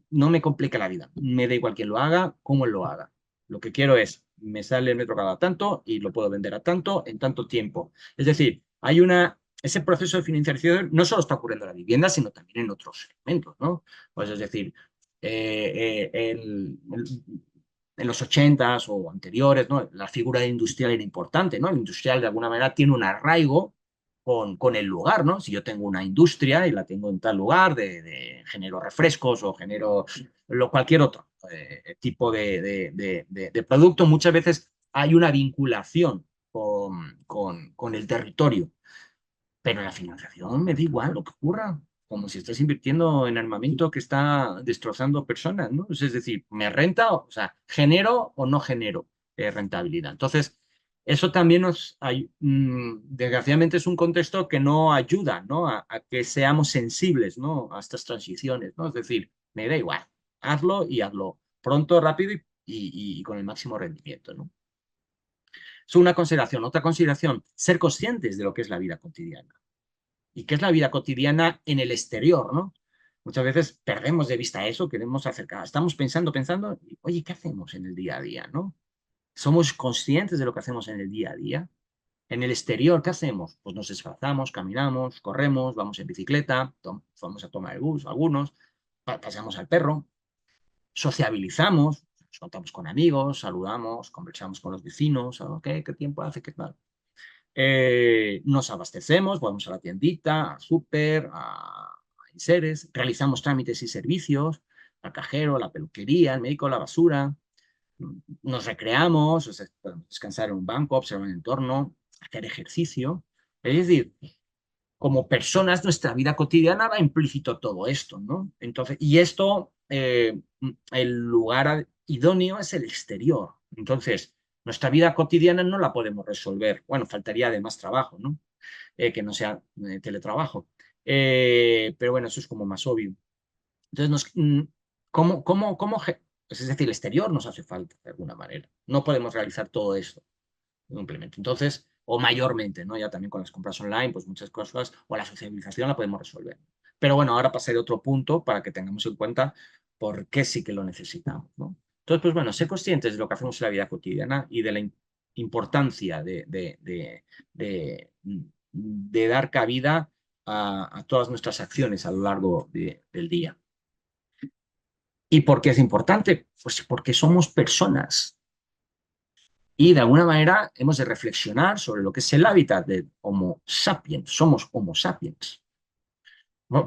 no me complique la vida. Me da igual quién lo haga, cómo él lo haga. Lo que quiero es, me sale el metro cuadrado a tanto y lo puedo vender a tanto en tanto tiempo. Es decir, ese proceso de financiación no solo está ocurriendo en la vivienda, sino también en otros segmentos, ¿no? Pues es decir, en los 80s o anteriores, ¿no? La figura del industrial era importante, ¿no? El industrial de alguna manera tiene un arraigo con el lugar, ¿no? Si yo tengo una industria y la tengo en tal lugar, genero refrescos o genero cualquier otro tipo de producto, muchas veces hay una vinculación con el territorio. Pero en la financiación me da igual lo que ocurra, como si estás invirtiendo en armamento que está destrozando personas, ¿no? Es decir, ¿me renta? O sea, ¿genero o no genero rentabilidad? Entonces, eso también desgraciadamente es un contexto que no ayuda, ¿no? A que seamos sensibles, ¿no? A estas transiciones, ¿no? Es decir, me da igual, hazlo y hazlo pronto, rápido y con el máximo rendimiento, ¿no? Es una consideración. Otra consideración, ser conscientes de lo que es la vida cotidiana y qué es la vida cotidiana en el exterior, ¿no? Muchas veces perdemos de vista eso, queremos acercar, estamos pensando, y, oye, ¿qué hacemos en el día a día, no? ¿Somos conscientes de lo que hacemos en el día a día? En el exterior, ¿qué hacemos? Pues nos desplazamos, caminamos, corremos, vamos en bicicleta, vamos a tomar el bus, algunos, paseamos al perro, sociabilizamos, nos contamos con amigos, saludamos, conversamos con los vecinos, ¿qué tiempo hace? ¿Qué tal? Nos abastecemos, vamos a la tiendita, al súper, a Inseres, realizamos trámites y servicios, al cajero, la peluquería, el médico, la basura, nos recreamos, o sea, podemos descansar en un banco, observar el entorno, hacer ejercicio. Es decir, como personas, nuestra vida cotidiana va implícito todo esto, ¿no? Entonces, y esto, el lugar idóneo es el exterior. Entonces, nuestra vida cotidiana no la podemos resolver. Bueno, faltaría además trabajo, ¿no? Que no sea teletrabajo. Pero bueno, eso es como más obvio. Entonces, pues es decir, el exterior nos hace falta de alguna manera. No podemos realizar todo esto simplemente. Entonces, o mayormente, ¿no? Ya también con las compras online, pues muchas cosas, o la socialización la podemos resolver. Pero bueno, ahora pasaré a otro punto para que tengamos en cuenta por qué sí que lo necesitamos, ¿no? Entonces, pues bueno, ser conscientes de lo que hacemos en la vida cotidiana y de la importancia de dar cabida a todas nuestras acciones a lo largo del día. ¿Y por qué es importante? Pues porque somos personas y de alguna manera hemos de reflexionar sobre lo que es el hábitat de Homo sapiens. Somos Homo sapiens.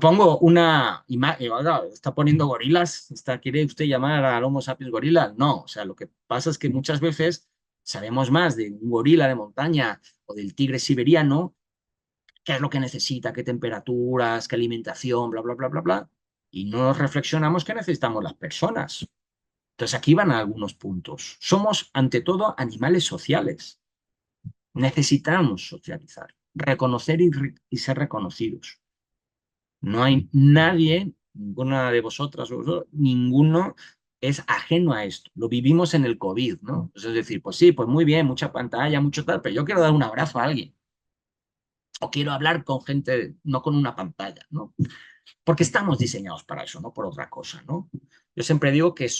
Pongo una imagen, está poniendo gorilas, ¿quiere usted llamar al Homo sapiens gorila? No, o sea, lo que pasa es que muchas veces sabemos más de un gorila de montaña o del tigre siberiano, qué es lo que necesita, qué temperaturas, qué alimentación, bla, bla, bla, bla, bla, y no reflexionamos qué necesitamos las personas. Entonces aquí van algunos puntos. Somos, ante todo, animales sociales. Necesitamos socializar, reconocer y ser reconocidos. No hay nadie, ninguna de vosotras, ninguno es ajeno a esto. Lo vivimos en el COVID, ¿no? Pues es decir, pues sí, pues muy bien, mucha pantalla, mucho tal, pero yo quiero dar un abrazo a alguien. O quiero hablar con gente, no con una pantalla, ¿no? Porque estamos diseñados para eso, no por otra cosa, ¿no? Yo siempre digo que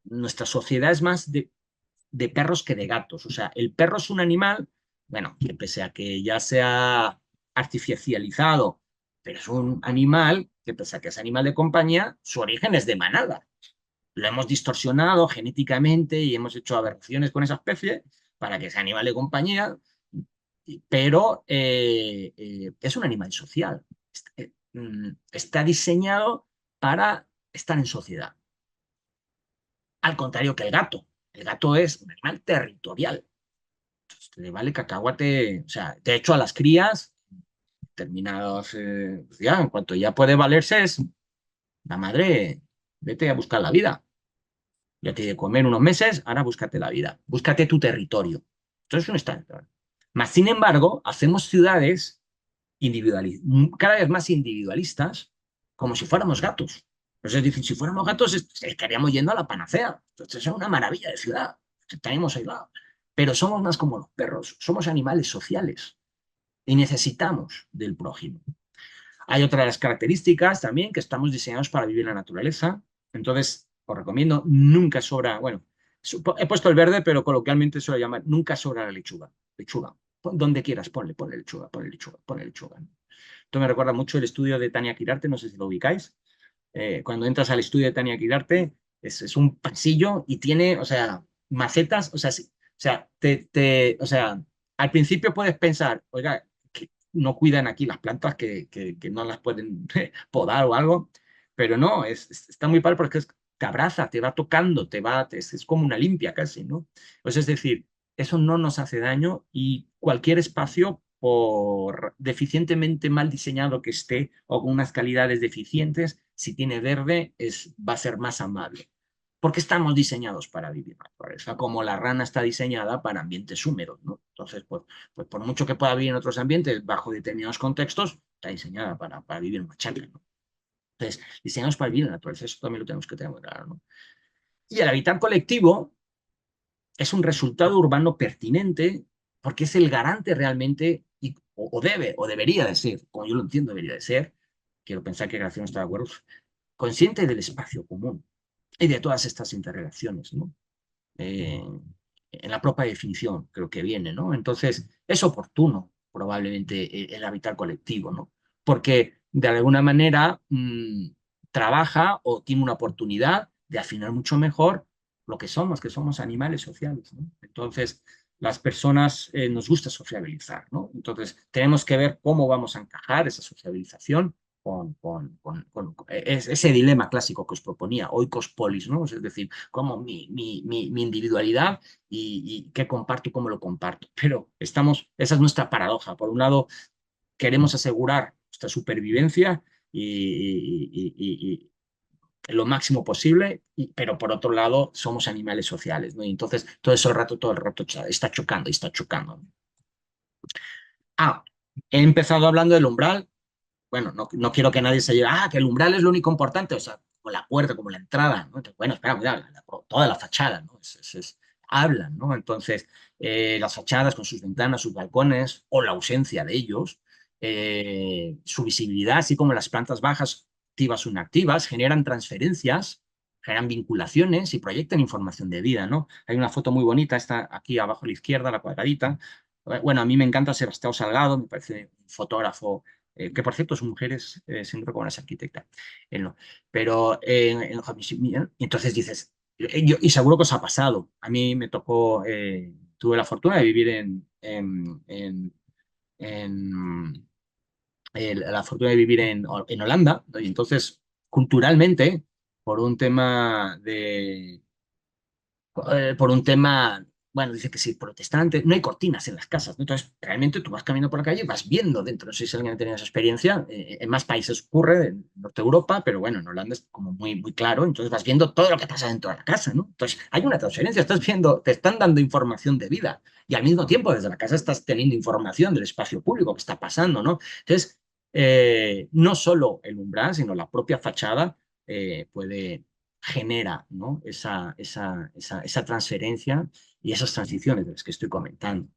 nuestra sociedad es más de perros que de gatos. O sea, el perro es un animal, bueno, que pese a que ya sea artificializado, pero es un animal que pese a que es animal de compañía, su origen es de manada. Lo hemos distorsionado genéticamente y hemos hecho aberraciones con esa especie para que sea animal de compañía, pero es un animal social. Está diseñado para estar en sociedad. Al contrario que el gato. El gato es un animal territorial. Entonces, le vale cacahuate. O sea, de hecho, a las crías, terminados, ya, en cuanto ya puede valerse, es la madre, vete a buscar la vida. Ya te di de comer unos meses, ahora búscate la vida. Búscate tu territorio. Entonces, no está. Más sin embargo, hacemos ciudades cada vez más individualistas, como si fuéramos gatos. Pues es decir, si fuéramos gatos, estaríamos yendo a la panacea. Entonces es una maravilla de ciudad. Estaríamos aislados. Pero somos más como los perros. Somos animales sociales y necesitamos del prójimo. Hay otra de las características también que estamos diseñados para vivir en la naturaleza. Entonces, os recomiendo, nunca sobra, bueno, he puesto el verde, pero coloquialmente se lo llama, nunca sobra la lechuga. Lechuga. Donde quieras, ponle lechuga, ponle lechuga, ponle lechuga. Esto me recuerda mucho el estudio de Tania Quirarte, no sé si lo ubicáis. Cuando entras al estudio de Tania Quirarte, es un pasillo y tiene, o sea, macetas, o sea, o sea, al principio puedes pensar, oiga, que no cuidan aquí las plantas, que no las pueden podar o algo, pero no, está muy padre porque te abraza, te va tocando, es como una limpia casi, ¿no? Pues es decir, eso no nos hace daño y cualquier espacio, por deficientemente mal diseñado que esté o con unas calidades deficientes, si tiene verde, va a ser más amable. Porque estamos diseñados para vivir en la naturaleza, como la rana está diseñada para ambientes húmedos, ¿no? Entonces, pues por mucho que pueda vivir en otros ambientes, bajo determinados contextos, está diseñada para vivir en una chacra, ¿no? Entonces, diseñados para vivir en la naturaleza, eso también lo tenemos que tener muy claro, ¿no? Y el hábitat colectivo es un resultado urbano pertinente porque es el garante realmente, o debe, o debería de ser, como yo lo entiendo, debería de ser, quiero pensar que Graciano está de acuerdo, consciente del espacio común y de todas estas interrelaciones, ¿no? En la propia definición creo que viene, ¿no? Entonces, es oportuno probablemente el hábitat colectivo, ¿no? Porque de alguna manera trabaja o tiene una oportunidad de afinar mucho mejor lo que somos animales sociales, ¿no? Entonces, las personas nos gusta sociabilizar, ¿no? Entonces, tenemos que ver cómo vamos a encajar esa sociabilización ese dilema clásico que os proponía, oikos polis, ¿no? Es decir, cómo mi individualidad y qué comparto y cómo lo comparto. Pero esa es nuestra paradoja. Por un lado, queremos asegurar nuestra supervivencia y lo máximo posible, pero por otro lado somos animales sociales, ¿no? Y entonces todo el rato está chocando y está chocando. Ah, he empezado hablando del umbral. Bueno, no quiero que nadie se lleve, que el umbral es lo único importante, o sea, como la puerta, como la entrada, ¿no? Entonces, bueno, espera, cuidado, toda la fachada, ¿no? Hablan, ¿no? Entonces, las fachadas con sus ventanas, sus balcones, o la ausencia de ellos, su visibilidad, así como las plantas bajas, activas o inactivas, generan transferencias, generan vinculaciones y proyectan información de vida, ¿no? Hay una foto muy bonita, está aquí abajo a la izquierda, la cuadradita. Bueno, a mí me encanta Sebastián Salgado, me parece un fotógrafo que por cierto su mujer se encontró con una arquitecta, él no. Pero entonces dices, y seguro que os ha pasado, a mí me tocó, tuve la fortuna de vivir en la fortuna de vivir en Holanda, ¿no? Y entonces culturalmente, por un tema por un tema, bueno, dice que sí, protestante, no hay cortinas en las casas, ¿no? Entonces, realmente tú vas caminando por la calle y vas viendo dentro, no sé si alguien ha tenido esa experiencia, en más países ocurre, en Norte de Europa, pero bueno, en Holanda es como muy claro, entonces vas viendo todo lo que pasa dentro de la casa, ¿no? Entonces, hay una transferencia, estás viendo, te están dando información de vida y al mismo tiempo desde la casa estás teniendo información del espacio público que está pasando, ¿no? Entonces, no solo el umbral, sino la propia fachada puede genera, ¿no? esa transferencia y esas transiciones de las que estoy comentando.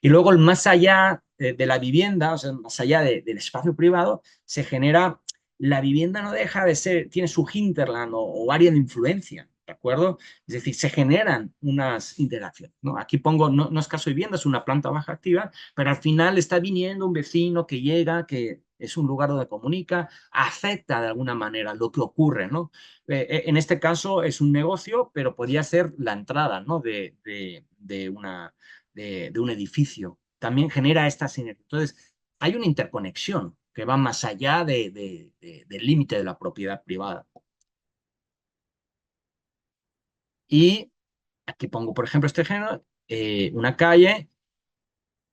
Y luego, el más allá de la vivienda, o sea, más allá del espacio privado, se genera, la vivienda no deja de ser, tiene su hinterland o área de influencia, ¿de acuerdo? Es decir, se generan unas interacciones, ¿no? Aquí pongo, no es caso de vivienda, es una planta baja activa, pero al final está viniendo un vecino que llega, que es un lugar donde comunica, afecta de alguna manera lo que ocurre, ¿no? En este caso es un negocio, pero podría ser la entrada, ¿no? De un edificio. También genera esta sinergia. Entonces, hay una interconexión que va más allá del límite de la propiedad privada. Y aquí pongo, por ejemplo, este ejemplo, una calle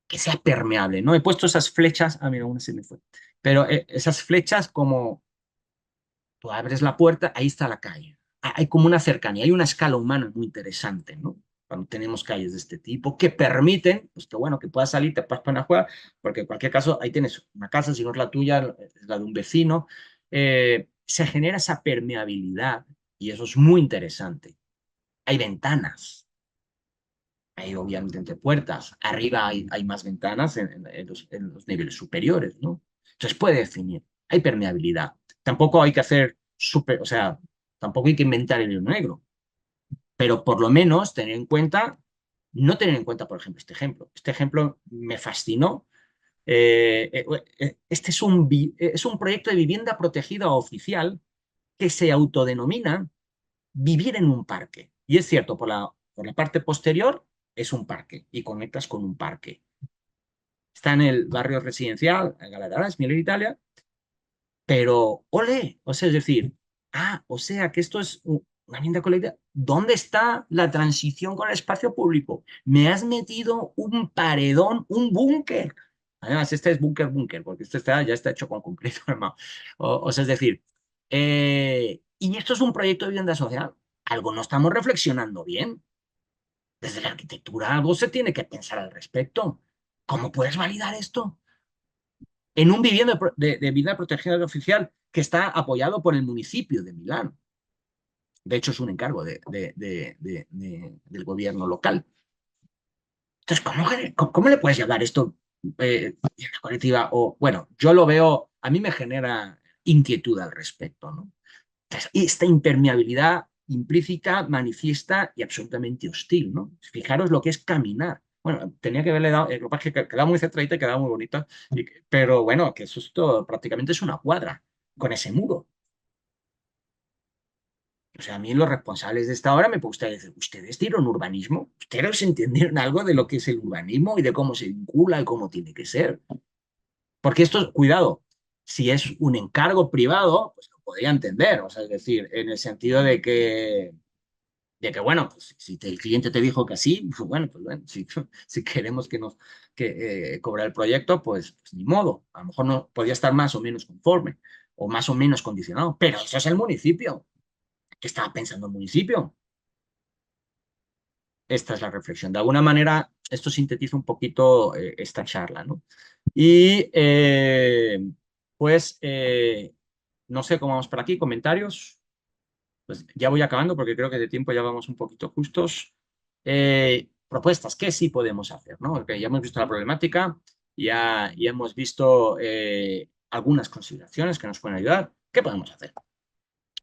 que sea permeable, ¿no? He puesto esas flechas, mira, una se me fue, pero esas flechas como tú abres la puerta, ahí está la calle. Hay como una cercanía, hay una escala humana muy interesante, ¿no? Cuando tenemos calles de este tipo que permiten, pues que bueno, que puedas salir, te puedas poner a jugar, porque en cualquier caso ahí tienes una casa, si no es la tuya, es la de un vecino. se genera esa permeabilidad y eso es muy interesante. Hay ventanas, hay obviamente entre puertas, arriba hay más ventanas en los niveles superiores, ¿no? Entonces puede definir, hay permeabilidad. Tampoco hay que hacer súper, o sea, tampoco hay que inventar el hilo negro, pero por lo menos tener en cuenta, no tener en cuenta, por ejemplo, este ejemplo. Este ejemplo me fascinó. Este es un proyecto de vivienda protegida oficial que se autodenomina vivir en un parque. Y es cierto, por la parte posterior es un parque y conectas con un parque. Está en el barrio residencial, en Galatasaray, Miller Italia, pero ole, o sea, es decir, o sea que esto es una vivienda colectiva. ¿Dónde está la transición con el espacio público? Me has metido un paredón, un búnker. Además, este es búnker, porque este ya está hecho con concreto, hermano. O sea, es decir, y esto es un proyecto de vivienda social. Algo no estamos reflexionando bien. Desde la arquitectura algo se tiene que pensar al respecto. ¿Cómo puedes validar esto? En un vivienda de vida protegida oficial que está apoyado por el municipio de Milán. De hecho, es un encargo del gobierno local. Entonces, ¿cómo le puedes llamar esto colectiva? O, bueno, yo lo veo, a mí me genera inquietud al respecto, ¿no? Entonces, esta impermeabilidad implícita, manifiesta y absolutamente hostil, ¿no? Fijaros lo que es caminar. Bueno, tenía que haberle dado, lo que pasa es que quedaba muy centradita y quedaba muy bonita, pero bueno, que eso es todo, prácticamente es una cuadra con ese muro. O sea, a mí los responsables de esta obra me gustaría decir, ¿ustedes dieron urbanismo? ¿Ustedes entendieron algo de lo que es el urbanismo y de cómo se vincula y cómo tiene que ser? Porque esto, cuidado, si es un encargo privado, pues lo podría entender, o sea, es decir, en el sentido de que bueno, pues si el cliente te dijo que sí, pues bueno, si queremos cobrar el proyecto, pues ni modo, a lo mejor no podría estar más o menos conforme o más o menos condicionado, pero eso es el municipio. ¿Qué estaba pensando el municipio? Esta es la reflexión. De alguna manera, esto sintetiza un poquito esta charla, ¿no? Y pues, no sé cómo vamos por aquí, comentarios. Pues ya voy acabando porque creo que de tiempo ya vamos un poquito justos. Propuestas, ¿qué sí podemos hacer? ¿No? Porque ya hemos visto la problemática, ya hemos visto algunas consideraciones que nos pueden ayudar. ¿Qué podemos hacer?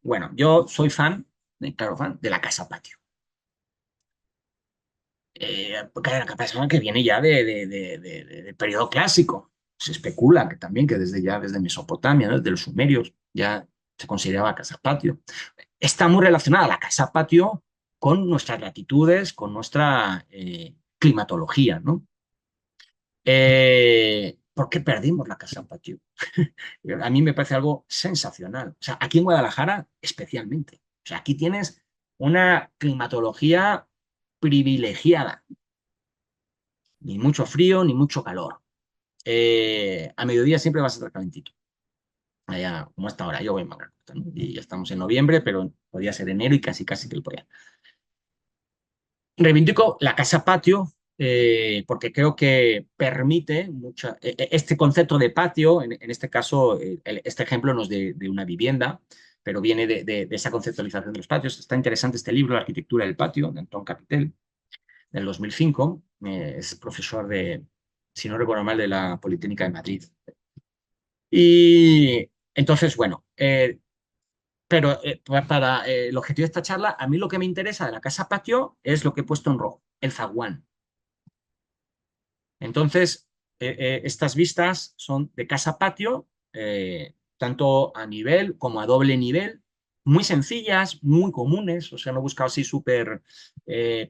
Bueno, yo soy fan, claro, fan de la casa patio. Porque hay una persona que viene ya del periodo clásico. Se especula que también que desde Mesopotamia, ¿no? Desde los sumerios, ya se consideraba casa patio. Está muy relacionada la casa patio con nuestras latitudes, con nuestra climatología, ¿no? ¿Por qué perdimos la casa patio? A mí me parece algo sensacional. O sea, aquí en Guadalajara especialmente. O sea, aquí tienes una climatología privilegiada. Ni mucho frío, ni mucho calor. A mediodía siempre vas a estar calentito. Allá, como hasta ahora, yo voy en manga corta, ¿no? Y ya estamos en noviembre, pero podía ser enero y casi que lo podía. Reivindico la casa patio porque creo que permite este concepto de patio, en este caso, este ejemplo no es de una vivienda, pero viene de esa conceptualización de los patios. Está interesante este libro, La arquitectura del patio, de Antón Capitel, del 2005. Es profesor si no recuerdo mal, de la Politécnica de Madrid. Y entonces, bueno, pero para el objetivo de esta charla, a mí lo que me interesa de la casa patio es lo que he puesto en rojo, el zaguán. Entonces, estas vistas son de casa patio, tanto a nivel como a doble nivel, muy sencillas, muy comunes, o sea, no he buscado así súper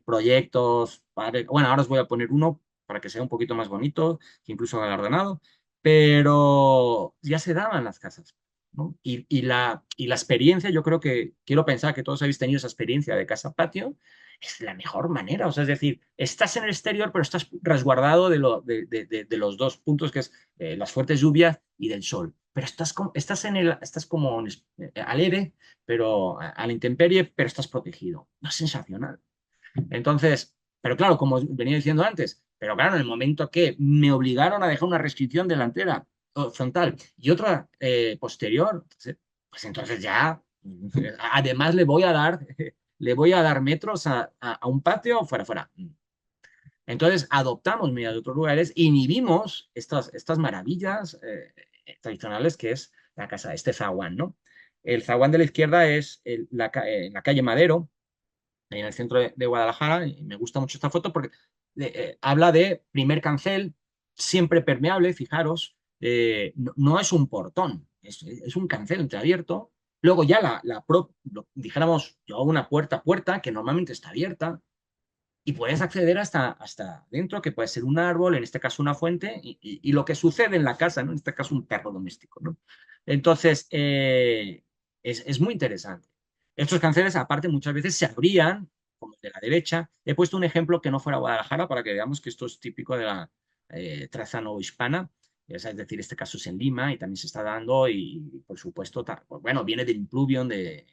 proyectos. Bueno, ahora os voy a poner uno para que sea un poquito más bonito, incluso galardonado, pero ya se daban las casas, ¿no? Y la experiencia, yo creo que quiero pensar que todos habéis tenido esa experiencia de casa patio, es la mejor manera. O sea, es decir, estás en el exterior, pero estás resguardado de los dos puntos, que es las fuertes lluvias y del sol. Pero estás como al aire, pero a la intemperie, pero estás protegido. No es sensacional. Entonces, pero claro, como venía diciendo antes, pero claro, en el momento que me obligaron a dejar una restricción delantera o frontal y otra posterior, pues entonces ya, además le voy a dar metros a un patio fuera, fuera. Entonces adoptamos medidas de otros lugares, inhibimos estas maravillas tradicionales que es la casa, este zaguán, ¿no? El zaguán de la izquierda es en la calle Madero, en el centro de Guadalajara, y me gusta mucho esta foto porque habla de primer cancel, siempre permeable, fijaros, no, no es un portón, es un cancel entreabierto. Luego ya dijéramos, yo hago una puerta a puerta que normalmente está abierta, y puedes acceder hasta dentro, que puede ser un árbol, en este caso una fuente, y lo que sucede en la casa, ¿no? En este caso un perro doméstico, ¿no? Entonces, es muy interesante. Estos canceles, aparte, muchas veces se abrían, como el de la derecha. He puesto un ejemplo que no fuera Guadalajara para que veamos que esto es típico de la traza novohispana. Es decir, este caso es en Lima y también se está dando y por supuesto, pues, bueno, viene del impluvium de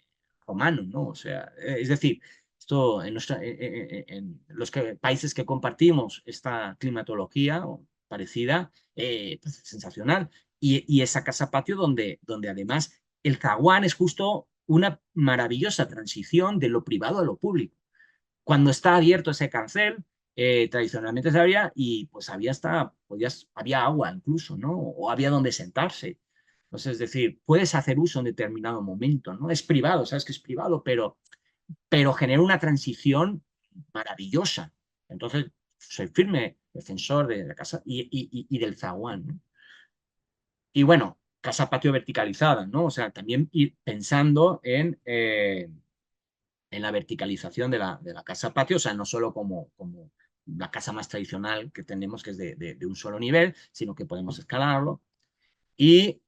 romano, ¿no? O sea, es decir, esto en los países que compartimos esta climatología parecida, pues, sensacional. Y esa casa patio donde además el zaguán es justo una maravillosa transición de lo privado a lo público. Cuando está abierto ese cancel, tradicionalmente se abría y pues había agua incluso, ¿no? O había donde sentarse. Entonces, es decir, puedes hacer uso en determinado momento, ¿no? Es privado, sabes que es privado, pero genera una transición maravillosa. Entonces, soy firme defensor de la casa y del zaguán, ¿no? Y bueno, casa patio verticalizada, ¿no? O sea, también ir pensando en la verticalización de la casa patio, o sea, no solo como la casa más tradicional que tenemos, que es de un solo nivel, sino que podemos escalarlo. Y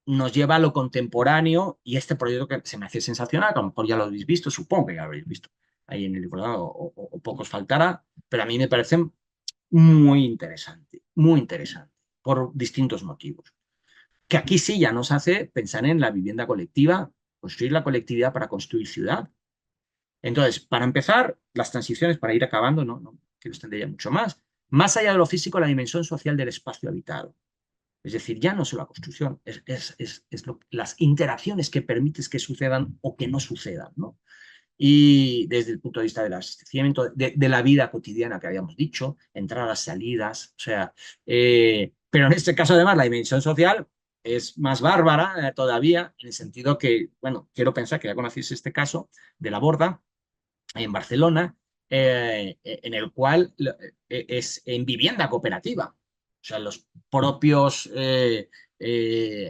nos lleva a lo contemporáneo y este proyecto que se me hace sensacional, que a lo mejor ya lo habéis visto, supongo que ya lo habéis visto ahí en el libro, o pocos faltará, pero a mí me parece muy interesante, por distintos motivos. Que aquí sí ya nos hace pensar en la vivienda colectiva, construir la colectividad para construir ciudad. Entonces, para empezar, las transiciones, para ir acabando, no quiero extender ya mucho más allá de lo físico, la dimensión social del espacio habitado. Es decir, ya no solo la construcción, las interacciones que permites que sucedan o que no sucedan, ¿no? Y desde el punto de vista del abastecimiento, de la vida cotidiana que habíamos dicho, entradas, salidas, o sea, pero en este caso además la dimensión social es más bárbara todavía, en el sentido que, bueno, quiero pensar que ya conocéis este caso de la Borda en Barcelona, en el cual es en vivienda cooperativa. O sea, los propios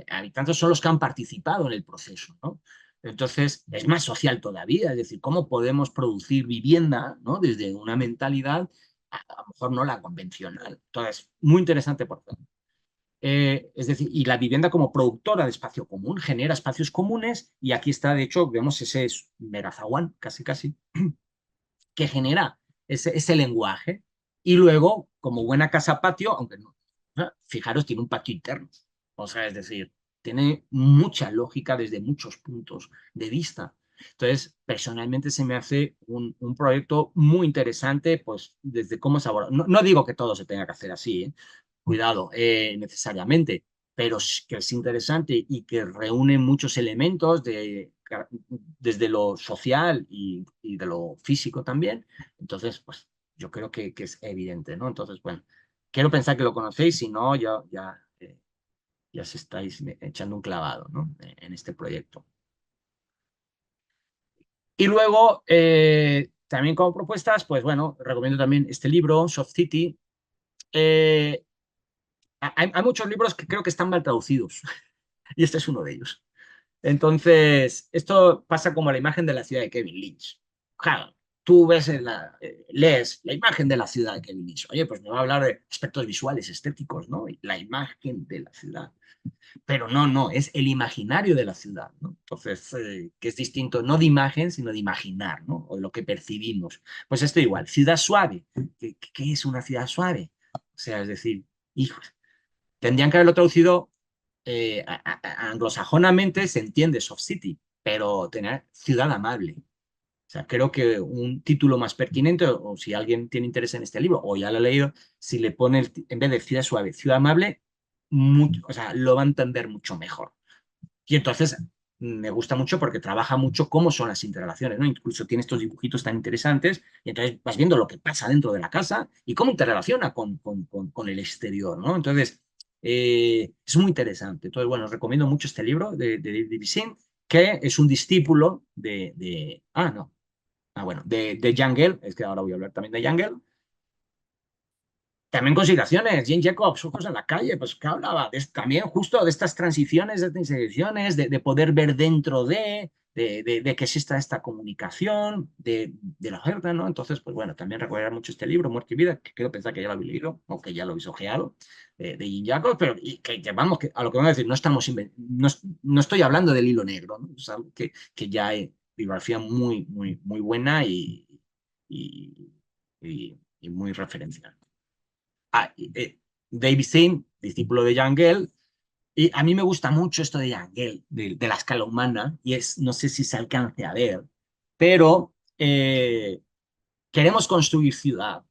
habitantes son los que han participado en el proceso, ¿no? Entonces, es más social todavía, es decir, cómo podemos producir vivienda, ¿no? Desde una mentalidad, a lo mejor no la convencional. Entonces, muy interesante por tanto. Es decir, y la vivienda como productora de espacio común genera espacios comunes y aquí está, de hecho, vemos ese megazaguán, casi casi, que genera ese lenguaje. Y luego, como buena casa patio, aunque no, fijaros, tiene un patio interno. O sea, es decir, tiene mucha lógica desde muchos puntos de vista. Entonces, personalmente se me hace un proyecto muy interesante, pues desde cómo se aborda. No digo que todo se tenga que hacer así, cuidado, necesariamente, pero que es interesante y que reúne muchos elementos desde lo social de lo físico también. Entonces, pues yo creo que es evidente, ¿no? Entonces, bueno, quiero pensar que lo conocéis, si no, ya se estáis echando un clavado, ¿no? En este proyecto. Y luego, también como propuestas, pues bueno, recomiendo también este libro, Soft City. Eh, hay muchos libros que creo que están mal traducidos y este es uno de ellos. Entonces, esto pasa como la imagen de la ciudad de Kevin Lynch. Claro, tú lees la imagen de la ciudad de Kevin Lynch. Oye, pues me va a hablar de aspectos visuales, estéticos, ¿no? Y la imagen de la ciudad. Pero no, es el imaginario de la ciudad, ¿no? Entonces, que es distinto, no de imagen, sino de imaginar, ¿no? O de lo que percibimos. Pues esto igual, ciudad suave. ¿Qué es una ciudad suave? O sea, es decir, hijos, tendrían que haberlo traducido anglosajonamente, se entiende soft city, pero tener ciudad amable. O sea, creo que un título más pertinente, o si alguien tiene interés en este libro, o ya lo ha leído, si le pone en vez de ciudad suave, ciudad amable, o sea, lo va a entender mucho mejor. Y entonces me gusta mucho porque trabaja mucho cómo son las interrelaciones, ¿no? Incluso tiene estos dibujitos tan interesantes y entonces vas viendo lo que pasa dentro de la casa y cómo interrelaciona con el exterior, ¿no? Entonces, es muy interesante. Entonces, bueno, os recomiendo mucho este libro de David Visin, que es un discípulo no, bueno, de Jangel, es que ahora voy a hablar también de Jangel. También consideraciones, Jane Jacobs, Ojos en la calle, pues que hablaba también justo de estas transiciones, de estas intersecciones, de poder ver dentro de que exista esta comunicación, de la oferta, ¿no? Entonces, pues bueno, también recordar mucho este libro, Muerte y Vida, que creo pensar que ya lo habéis leído, o que ya lo habéis ojeado, de Jane Jacobs, pero que vamos, que a lo que vamos a decir, no estoy hablando del hilo negro, ¿no? Es algo que ya es bibliografía muy, muy, muy buena y, y muy referencial. David Sim, discípulo de Yangel, y a mí me gusta mucho esto de Yangel, de la escala humana, y no sé si se alcance a ver, pero queremos construir ciudad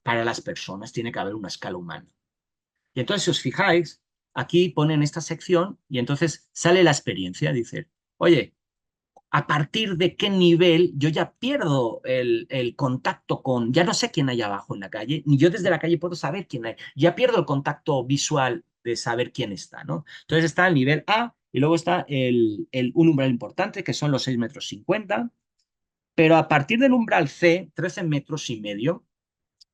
para las personas, tiene que haber una escala humana. Y entonces, si os fijáis, aquí ponen esta sección y entonces sale la experiencia, dice, oye, a partir de qué nivel yo ya pierdo el contacto ya no sé quién hay abajo en la calle, ni yo desde la calle puedo saber quién hay, ya pierdo el contacto visual de saber quién está, ¿no? Entonces está el nivel A y luego está un umbral importante, que son los 6,50 metros, pero a partir del umbral C, 13,5 metros,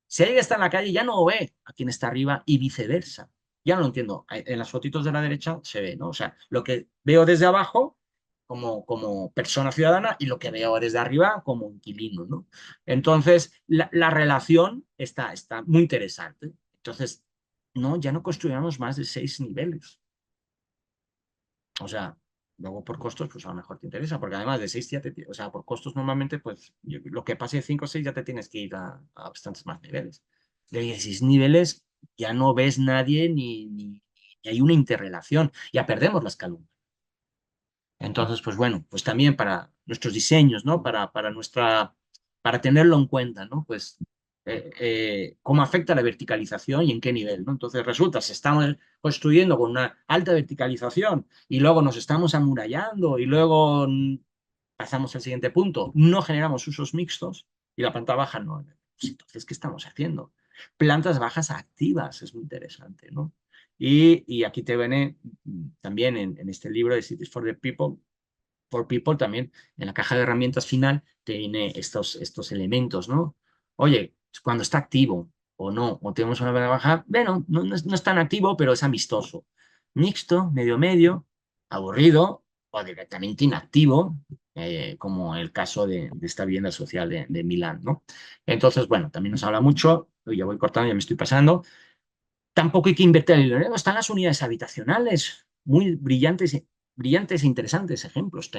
si alguien está en la calle ya no ve a quien está arriba y viceversa. Ya no lo entiendo. En las fotitos de la derecha se ve, ¿no? O sea, lo que veo desde abajo como persona ciudadana y lo que veo desde arriba como inquilino, ¿no? Entonces, la relación está muy interesante. Entonces, no, ya no construyamos más de 6 niveles. O sea, luego por costos, pues a lo mejor te interesa, porque además de 6 ya o sea, por costos normalmente, pues lo que pase de 5 o 6 ya te tienes que ir a bastantes más niveles. De 16 niveles ya no ves nadie ni hay una interrelación, ya perdemos las calumnias. Entonces, pues bueno, pues también para nuestros diseños, ¿no? Para tenerlo en cuenta, ¿no? Pues cómo afecta la verticalización y en qué nivel, ¿no? Entonces resulta, si estamos construyendo con una alta verticalización y luego nos estamos amurallando y luego pasamos al siguiente punto, no generamos usos mixtos y la planta baja no. Pues entonces, ¿qué estamos haciendo? Plantas bajas activas, es muy interesante, ¿no? Y aquí te viene también en este libro de Cities for People también, en la caja de herramientas final, te viene estos elementos, ¿no? Oye, cuando está activo o no, o tenemos una planta baja, bueno, no es tan activo, pero es amistoso. Mixto, medio medio, aburrido o directamente inactivo, como el caso de esta vivienda social de Milán, ¿no? Entonces, bueno, también nos habla mucho, ya voy cortando, ya me estoy pasando. Tampoco hay que invertir el dinero. Están las unidades habitacionales, muy brillantes, brillantes e interesantes ejemplos.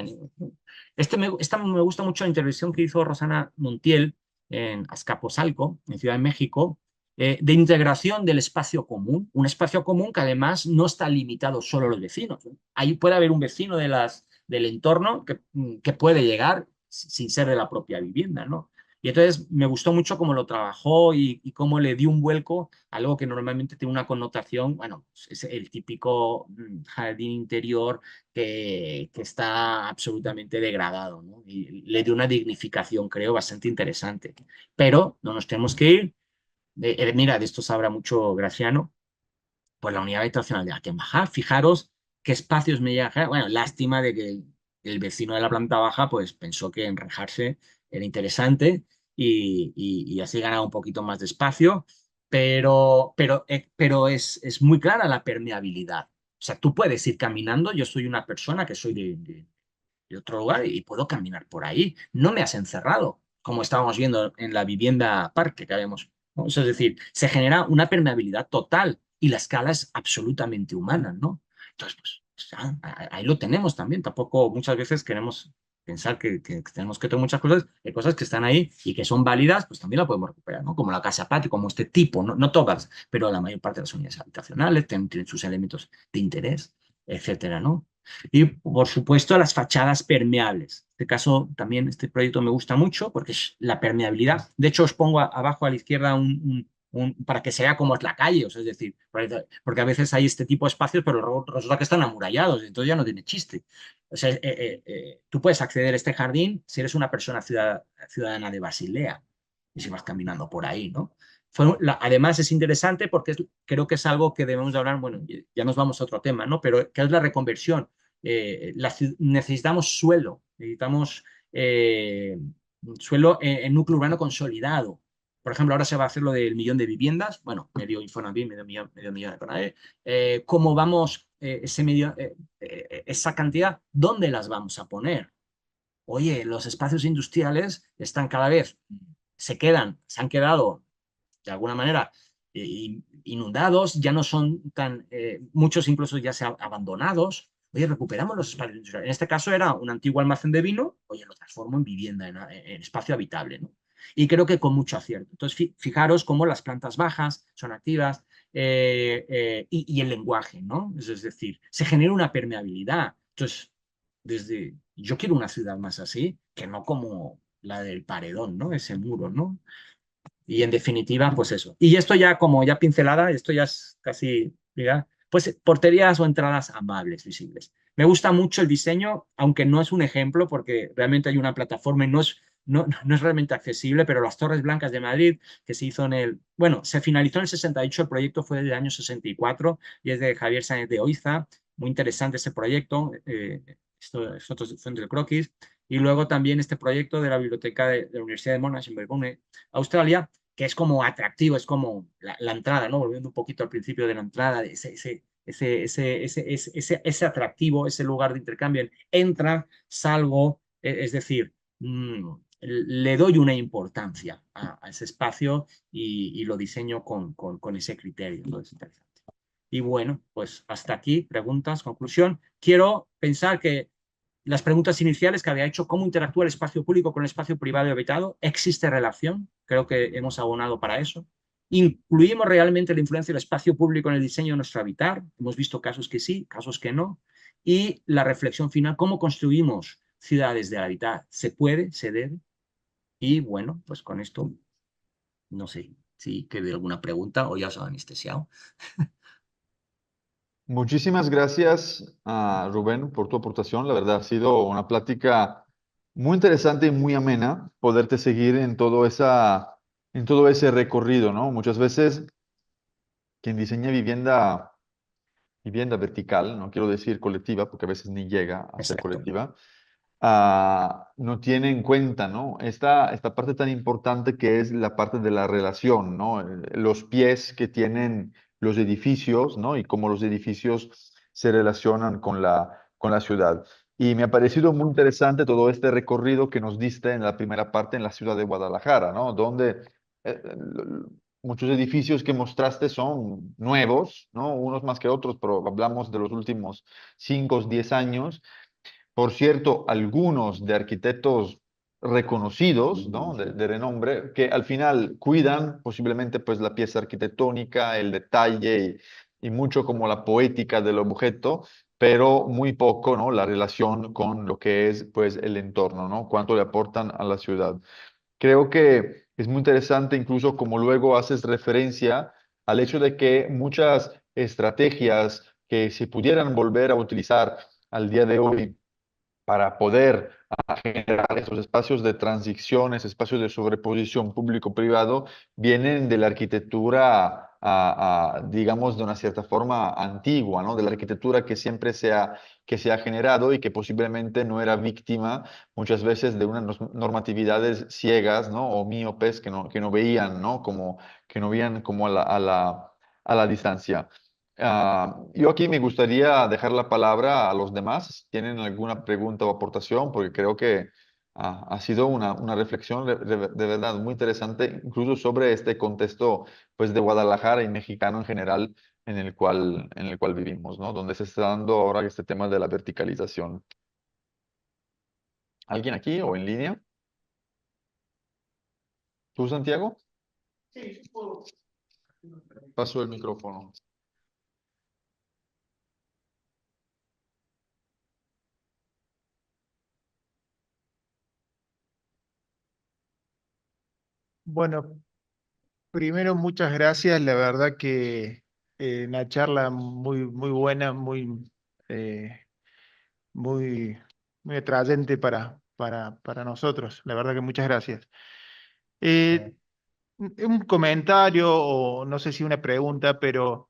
Esta me gusta mucho la intervención que hizo Rosana Montiel en Azcapotzalco, en Ciudad de México, de integración del espacio común. Un espacio común que además no está limitado solo a los vecinos. Ahí puede haber un vecino del entorno que puede llegar sin ser de la propia vivienda, ¿no? Y entonces me gustó mucho cómo lo trabajó y cómo le dio un vuelco a algo que normalmente tiene una connotación, bueno, es el típico jardín interior que está absolutamente degradado, ¿no? Y le dio una dignificación, creo, bastante interesante. Pero no nos tenemos que ir. Mira, de esto sabrá mucho Graciano, por la unidad habitacional de Attenbach. Fijaros qué espacios me llega. Bueno, lástima de que el vecino de la planta baja pues pensó que enrejarse era interesante y así ganaba un poquito más de espacio, pero es muy clara la permeabilidad. O sea, tú puedes ir caminando, yo soy una persona que soy de otro lugar y puedo caminar por ahí. No me has encerrado, como estábamos viendo en la vivienda parque que habíamos, ¿no? Es decir, se genera una permeabilidad total y la escala es absolutamente humana, ¿no? Entonces, pues ya, ahí lo tenemos también. Tampoco muchas veces queremos pensar que tenemos que tener muchas cosas, hay cosas que están ahí y que son válidas, pues también la podemos recuperar, ¿no? Como la casa patio, como este tipo, no todas, pero la mayor parte de las unidades habitacionales tienen sus elementos de interés, etcétera, ¿no? Y por supuesto las fachadas permeables. En este caso también este proyecto me gusta mucho porque es la permeabilidad. De hecho os pongo abajo a la izquierda para que sea como es la calle, o sea, es decir, porque a veces hay este tipo de espacios, pero luego resulta que están amurallados, entonces ya no tiene chiste. O sea, tú puedes acceder a este jardín si eres una persona ciudadana de Basilea y si vas caminando por ahí, ¿no? Además es interesante porque creo que es algo que debemos de hablar, bueno, ya nos vamos a otro tema, ¿no? Pero que es la reconversión. Necesitamos suelo, necesitamos suelo en núcleo urbano consolidado. Por ejemplo, ahora se va a hacer lo del millón de viviendas, bueno, medio Infonavit, medio millón de Conade. ¿Cómo vamos esa cantidad? ¿Dónde las vamos a poner? Oye, los espacios industriales están cada vez, se han quedado de alguna manera inundados, ya no son tan, muchos incluso ya se han abandonados. Oye, recuperamos los espacios industriales. En este caso era un antiguo almacén de vino, oye, lo transformo en vivienda, en espacio habitable, ¿no? Y creo que con mucho acierto. Entonces, fijaros cómo las plantas bajas son activas y el lenguaje, ¿no? Es decir, se genera una permeabilidad. Entonces, yo quiero una ciudad más así, que no como la del paredón, ¿no? Ese muro, ¿no? Y en definitiva, pues eso. Y esto ya como ya pincelada, esto ya es casi, mira, pues porterías o entradas amables, visibles. Me gusta mucho el diseño, aunque no es un ejemplo, porque realmente hay una plataforma y no es realmente accesible, pero las Torres Blancas de Madrid, que se hizo bueno, se finalizó en el 68, el proyecto fue del año 64 y es de Javier Sáenz de Oiza. Muy interesante ese proyecto. Esto es otro fuente del croquis. Y luego también este proyecto de la biblioteca de la Universidad de Monash en Melbourne, Australia, que es como atractivo, es como la entrada, ¿no? Volviendo un poquito al principio de la entrada, ese atractivo, ese lugar de intercambio, entra, salgo, es decir, le doy una importancia a ese espacio y lo diseño con ese criterio, ¿no? Es interesante. Y bueno, pues hasta aquí, preguntas, conclusión. Quiero pensar que las preguntas iniciales que había hecho, ¿cómo interactúa el espacio público con el espacio privado y habitado? ¿Existe relación? Creo que hemos abonado para eso. ¿Incluimos realmente la influencia del espacio público en el diseño de nuestro habitar? Hemos visto casos que sí, casos que no. Y la reflexión final, ¿cómo construimos ciudades de habitar? ¿Se puede? ¿Se debe? Y bueno, pues con esto, no sé si quede alguna pregunta o ya os he anestesiado. Muchísimas gracias a Rubén por tu aportación. La verdad ha sido una plática muy interesante y muy amena poderte seguir en todo ese recorrido, ¿no? Muchas veces quien diseña vivienda vertical, no quiero decir colectiva, porque a veces ni llega a ser Exacto. colectiva, no tiene en cuenta, ¿no? Esta parte tan importante que es la parte de la relación, ¿no? Los pies que tienen los edificios, ¿no? Y cómo los edificios se relacionan con la ciudad. Y me ha parecido muy interesante todo este recorrido que nos diste en la primera parte en la ciudad de Guadalajara, ¿no? Donde muchos edificios que mostraste son nuevos, ¿no? Unos más que otros, pero hablamos de los últimos 5 o 10 años. Por cierto, algunos de arquitectos reconocidos, ¿no? De renombre, que al final cuidan posiblemente pues la pieza arquitectónica, el detalle y mucho como la poética del objeto, pero muy poco, ¿no? La relación con lo que es pues el entorno, ¿no? Cuánto le aportan a la ciudad. Creo que es muy interesante incluso como luego haces referencia al hecho de que muchas estrategias que se pudieran volver a utilizar al día de hoy para poder generar esos espacios de transición, esos espacios de sobreposición público-privado, vienen de la arquitectura, digamos, de una cierta forma antigua, ¿no? De la arquitectura que se ha generado y que posiblemente no era víctima muchas veces de unas normatividades ciegas, ¿no? O míopes que no veían, ¿no? Como, que no veían como a la distancia. Yo aquí me gustaría dejar la palabra a los demás, si tienen alguna pregunta o aportación, porque creo que ha sido una reflexión de verdad muy interesante, incluso sobre este contexto pues, de Guadalajara y mexicano en general en el cual vivimos, ¿no? Donde se está dando ahora este tema de la verticalización. ¿Alguien aquí o en línea? ¿Tú, Santiago? Paso el micrófono. Bueno, Primero, muchas gracias. La verdad que una charla muy, muy buena, eh, muy, muy atrayente para nosotros. La verdad que muchas gracias. Eh, un comentario o no sé si una pregunta, pero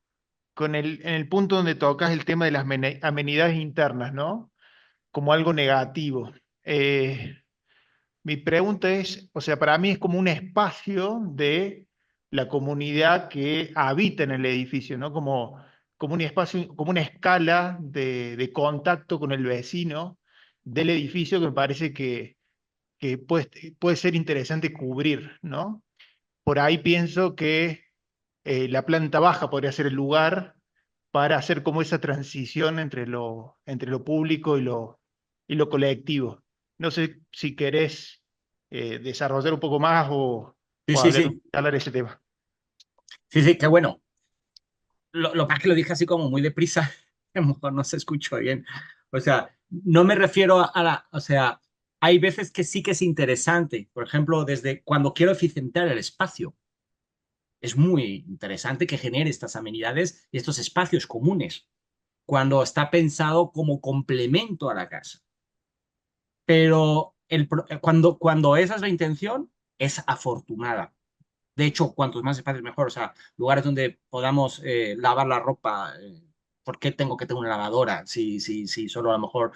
en el punto donde tocas el tema de las amenidades internas, ¿no? Como algo negativo. Eh, Mi pregunta es, o sea, para mí es como un espacio de la comunidad que habita en el edificio, ¿no? Como un espacio, como una escala de contacto con el vecino del edificio que me parece que puede ser interesante cubrir, ¿no? Por ahí pienso que la planta baja podría ser el lugar para hacer como esa transición entre lo público y lo colectivo. No sé si querés desarrollar un poco más Sí, o sí, sí, hablar de ese tema. sí, sí, qué bueno. Lo que pasa es que lo dije así como muy deprisa, a lo mejor no se escuchó bien. O sea, no me refiero a la, o sea, hay veces que sí que es interesante, por ejemplo, desde cuando quiero eficientar el espacio, es muy interesante que genere estas amenidades y estos espacios comunes, cuando está pensado como complemento a la casa. Pero cuando esa es la intención, es afortunada. De hecho, cuantos más espacios mejor. O sea, lugares donde podamos lavar la ropa. ¿Por qué tengo que tener una lavadora? Si solo a lo mejor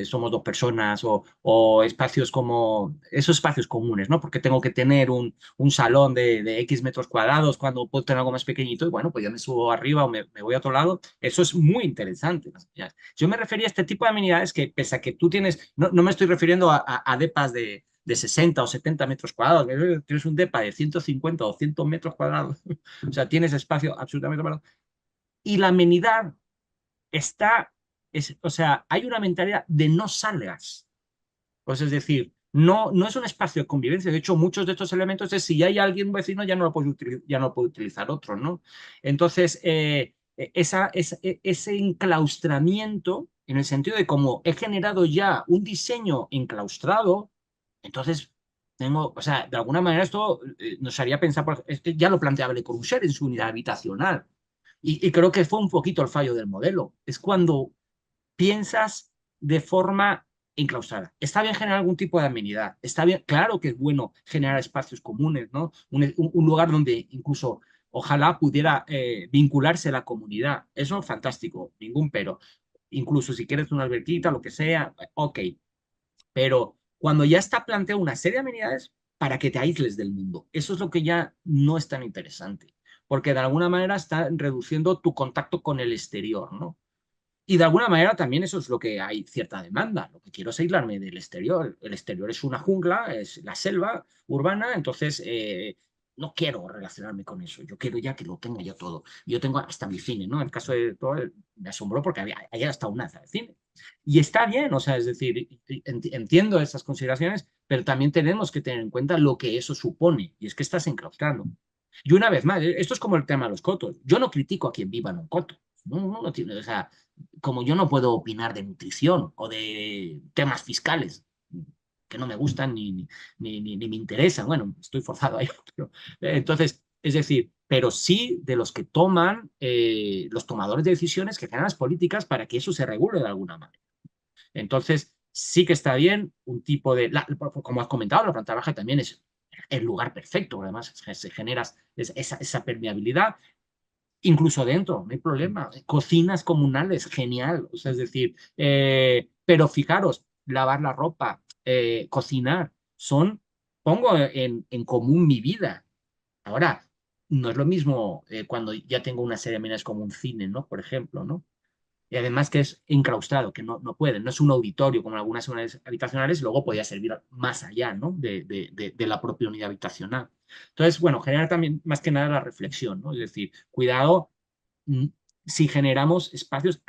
somos dos personas o espacios como esos espacios comunes, ¿no? Porque tengo que tener un salón de X metros cuadrados cuando puedo tener algo más pequeñito y bueno, pues ya me subo arriba o me voy a otro lado. Eso es muy interesante. Yo me refería a este tipo de amenidades que, pese a que tú tienes, no me estoy refiriendo a depas de 60 o 70 metros cuadrados. Tienes un depa de 150 o 100 metros cuadrados. O sea, tienes espacio absolutamente parado. Y la amenidad está, o sea, hay una mentalidad de no salgas. Pues es decir, no es un espacio de convivencia. De hecho, muchos de estos elementos es si hay alguien vecino ya no lo puede ya no lo puede utilizar otro, ¿no? Entonces, ese enclaustramiento, en el sentido de cómo he generado ya un diseño enclaustrado, entonces tengo, o sea, de alguna manera esto nos haría pensar, es que ya lo planteaba Le Corbusier en su unidad habitacional. Y creo que fue un poquito el fallo del modelo. Es cuando piensas de forma enclaustrada. Está bien generar algún tipo de amenidad, está bien, claro que es bueno generar espacios comunes, ¿no? Un lugar donde incluso ojalá pudiera vincularse la comunidad. Eso es fantástico, ningún pero. Incluso si quieres una alberquita, lo que sea, ok. Pero cuando ya está planteado una serie de amenidades para que te aísles del mundo, eso es lo que ya no es tan interesante, porque de alguna manera está reduciendo tu contacto con el exterior, ¿no? Y de alguna manera también eso es lo que hay cierta demanda. Lo que quiero es aislarme del exterior. El exterior es una jungla, es la selva urbana, entonces no quiero relacionarme con eso. Yo quiero ya que lo tenga ya todo. Yo tengo hasta mi cine, ¿no? En el caso de todo, me asombró porque había hasta una sala de cine. Y está bien, o sea, es decir, entiendo esas consideraciones, pero también tenemos que tener en cuenta lo que eso supone, y es que estás enclaustrando. Y una vez más, esto es como el tema de los cotos. Yo no critico a quien viva en un coto. No tiene, o sea, como yo no puedo opinar de nutrición o de temas fiscales que no me gustan ni me interesan, bueno, estoy forzado a ello. Pero, entonces, es decir, pero sí de los que toman, los tomadores de decisiones que generan las políticas para que eso se regule de alguna manera. Entonces, sí que está bien un tipo de, como has comentado, la planta baja también es el lugar perfecto, además se genera esa permeabilidad. Incluso dentro, no hay problema. Cocinas comunales, genial. O sea, es decir, pero fijaros, lavar la ropa, cocinar, pongo en común mi vida. Ahora, no es lo mismo cuando ya tengo una serie de amenidades como un cine, ¿no? Por ejemplo, ¿no? Y además que es incrustado, que no pueden, no es un auditorio como en algunas unidades habitacionales, luego podría servir más allá, ¿no? De la propia unidad habitacional. Entonces, bueno, generar también más que nada la reflexión, ¿no? Es decir, cuidado mm, si generamos espacios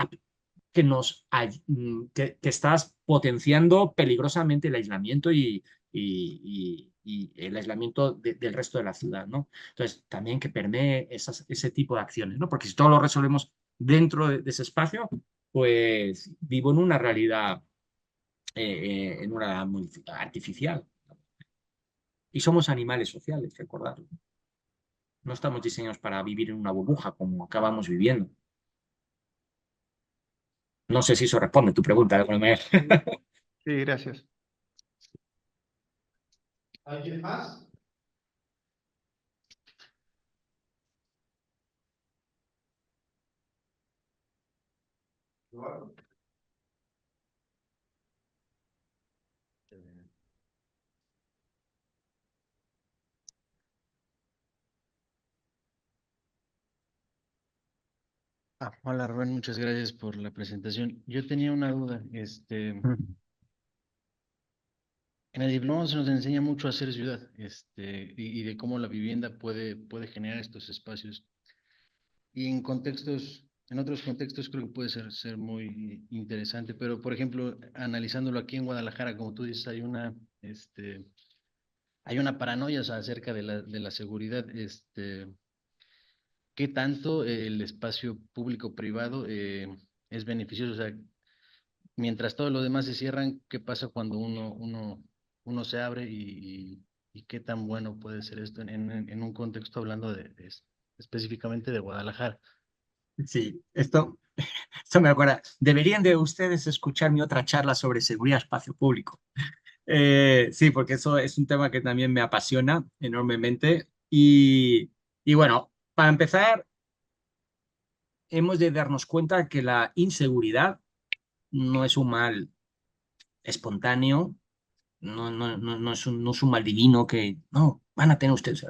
que estás potenciando peligrosamente el aislamiento y el aislamiento del resto de la ciudad, ¿no? Entonces, también que permee ese tipo de acciones, ¿no? Porque si todo lo resolvemos dentro de ese espacio, pues vivo en una realidad, en una realidad muy artificial. Y somos animales sociales, recordadlo. No estamos diseñados para vivir en una burbuja como acabamos viviendo. No sé si eso responde a tu pregunta de alguna manera. Sí, gracias. ¿Alguien más? Hola Rubén, muchas gracias por la presentación. Yo tenía una duda. En el diploma se nos enseña mucho a hacer ciudad, y de cómo la vivienda puede generar estos espacios. Y en otros contextos creo que puede ser muy interesante. Pero, por ejemplo, analizándolo aquí en Guadalajara, como tú dices, hay una paranoia, o sea, acerca de la seguridad. ¿Qué tanto el espacio público-privado es beneficioso? O sea, mientras todo lo demás se cierran, ¿qué pasa cuando uno se abre y qué tan bueno puede ser esto en un contexto hablando específicamente de Guadalajara? Sí, esto me acuerda. Deberían de ustedes escuchar mi otra charla sobre seguridad espacio público. Sí, porque eso es un tema que también me apasiona enormemente. Y bueno, para empezar, hemos de darnos cuenta que la inseguridad no es un mal espontáneo, no es un mal divino que no van a tener ustedes.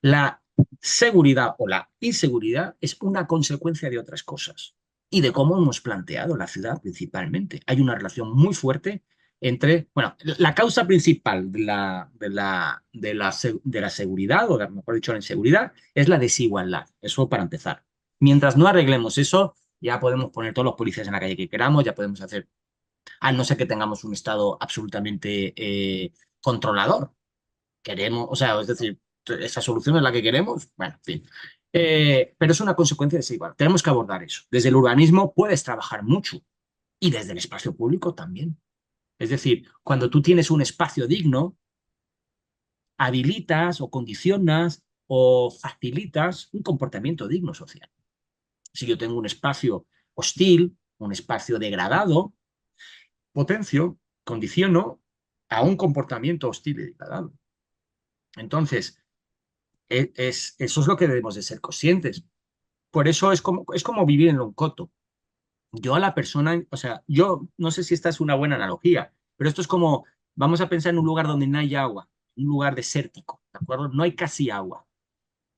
La seguridad o la inseguridad es una consecuencia de otras cosas y de cómo hemos planteado la ciudad principalmente. Hay una relación muy fuerte entre, bueno, la causa principal de la seguridad, o mejor dicho, la inseguridad, es la desigualdad. Eso para empezar. Mientras no arreglemos eso, ya podemos poner todos los policías en la calle que queramos, ya podemos hacer, al no ser que tengamos un Estado absolutamente controlador. Queremos, o sea, es decir, esa solución es la que queremos, bueno, en fin. Pero es una consecuencia desigual. Tenemos que abordar eso. Desde el urbanismo puedes trabajar mucho y desde el espacio público también. Es decir, cuando tú tienes un espacio digno, habilitas o condicionas o facilitas un comportamiento digno social. Si yo tengo un espacio hostil, un espacio degradado, potencio, condiciono a un comportamiento hostil y degradado. Entonces, eso es lo que debemos de ser conscientes. Por eso es como vivir en Loncoto. Yo a la persona, o sea, yo no sé si esta es una buena analogía, pero esto es como, vamos a pensar en un lugar donde no hay agua, un lugar desértico, ¿de acuerdo? No hay casi agua.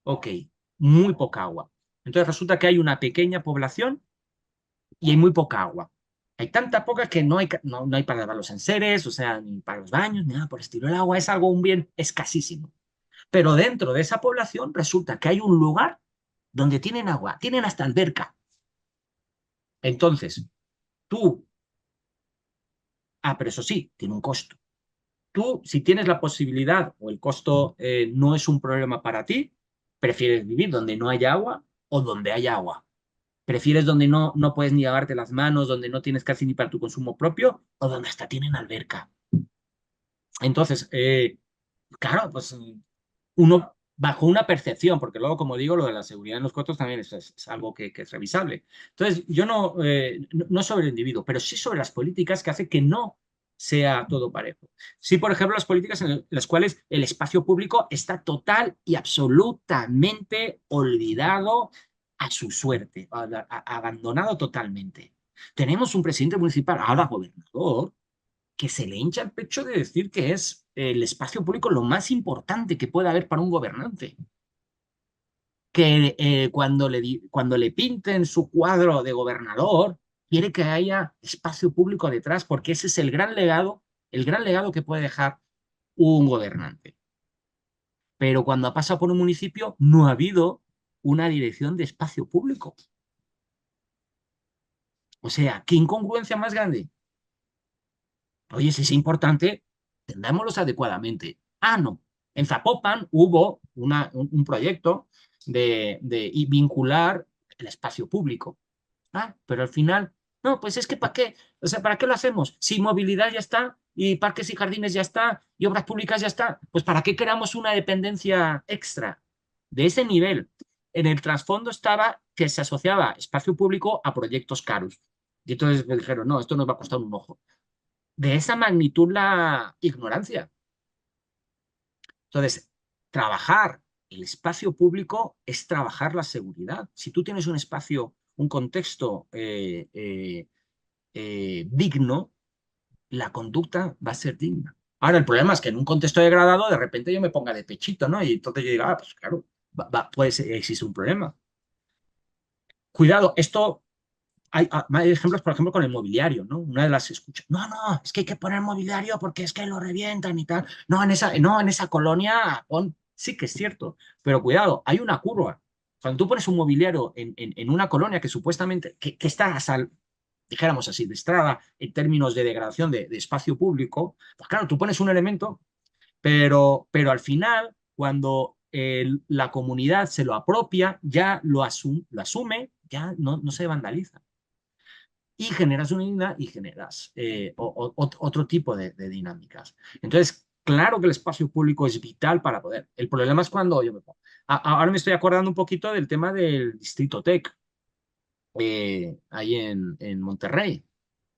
Ok, muy poca agua. Entonces resulta que hay una pequeña población y hay muy poca agua. Hay tanta poca que no hay para lavar los enseres, o sea, ni para los baños, ni nada por el estilo. El agua es algo, un bien escasísimo. Pero dentro de esa población resulta que hay un lugar donde tienen agua, tienen hasta alberca. Entonces, tú, pero eso sí, tiene un costo. Tú, si tienes la posibilidad o el costo no es un problema para ti, prefieres vivir donde no haya agua o donde haya agua. ¿Prefieres donde no puedes ni lavarte las manos, donde no tienes casi ni para tu consumo propio o donde hasta tienen alberca? Entonces, claro, pues uno bajo una percepción, porque luego, como digo, lo de la seguridad en los cotos también es algo que es revisable. Entonces, yo no sobre el individuo, pero sí sobre las políticas que hacen que no sea todo parejo. Sí, por ejemplo, las políticas en las cuales el espacio público está total y absolutamente olvidado a su suerte, abandonado totalmente. Tenemos un presidente municipal, ahora gobernador, que se le hincha el pecho de decir que es el espacio público lo más importante que puede haber para un gobernante. Que cuando le pinten su cuadro de gobernador, quiere que haya espacio público detrás, porque ese es el gran legado que puede dejar un gobernante. Pero cuando ha pasado por un municipio, no ha habido una dirección de espacio público. O sea, ¿qué incongruencia más grande? Oye, si es importante, tendámoslos adecuadamente. No. En Zapopan hubo un proyecto de vincular el espacio público. Pero al final, no, pues es que ¿para qué? O sea, ¿para qué lo hacemos? Si movilidad ya está, y parques y jardines ya está, y obras públicas ya está, pues ¿para qué creamos una dependencia extra? de ese nivel. En el trasfondo estaba que se asociaba espacio público a proyectos caros. Y entonces me dijeron, no, esto nos va a costar un ojo. De esa magnitud la ignorancia. Entonces, trabajar el espacio público es trabajar la seguridad. Si tú tienes un espacio, un contexto digno, la conducta va a ser digna. Ahora, el problema es que en un contexto degradado, de repente yo me ponga de pechito, ¿no? Y entonces yo diga, pues claro, existe un problema. Cuidado, esto hay ejemplos, por ejemplo, con el mobiliario, ¿no? Una de las escuchas, no, es que hay que poner mobiliario porque es que lo revientan y tal. No, en esa colonia sí que es cierto, pero cuidado, hay una curva. Cuando tú pones un mobiliario en una colonia que supuestamente, que está dijéramos así, destrada en términos de degradación de espacio público, pues claro, tú pones un elemento, pero al final, cuando la comunidad se lo apropia, ya lo asume, ya no se vandaliza. Y generas y generas otro tipo de dinámicas. Entonces, claro que el espacio público es vital para poder. El problema es cuando yo ahora me estoy acordando un poquito del tema del Distrito Tech, ahí en Monterrey.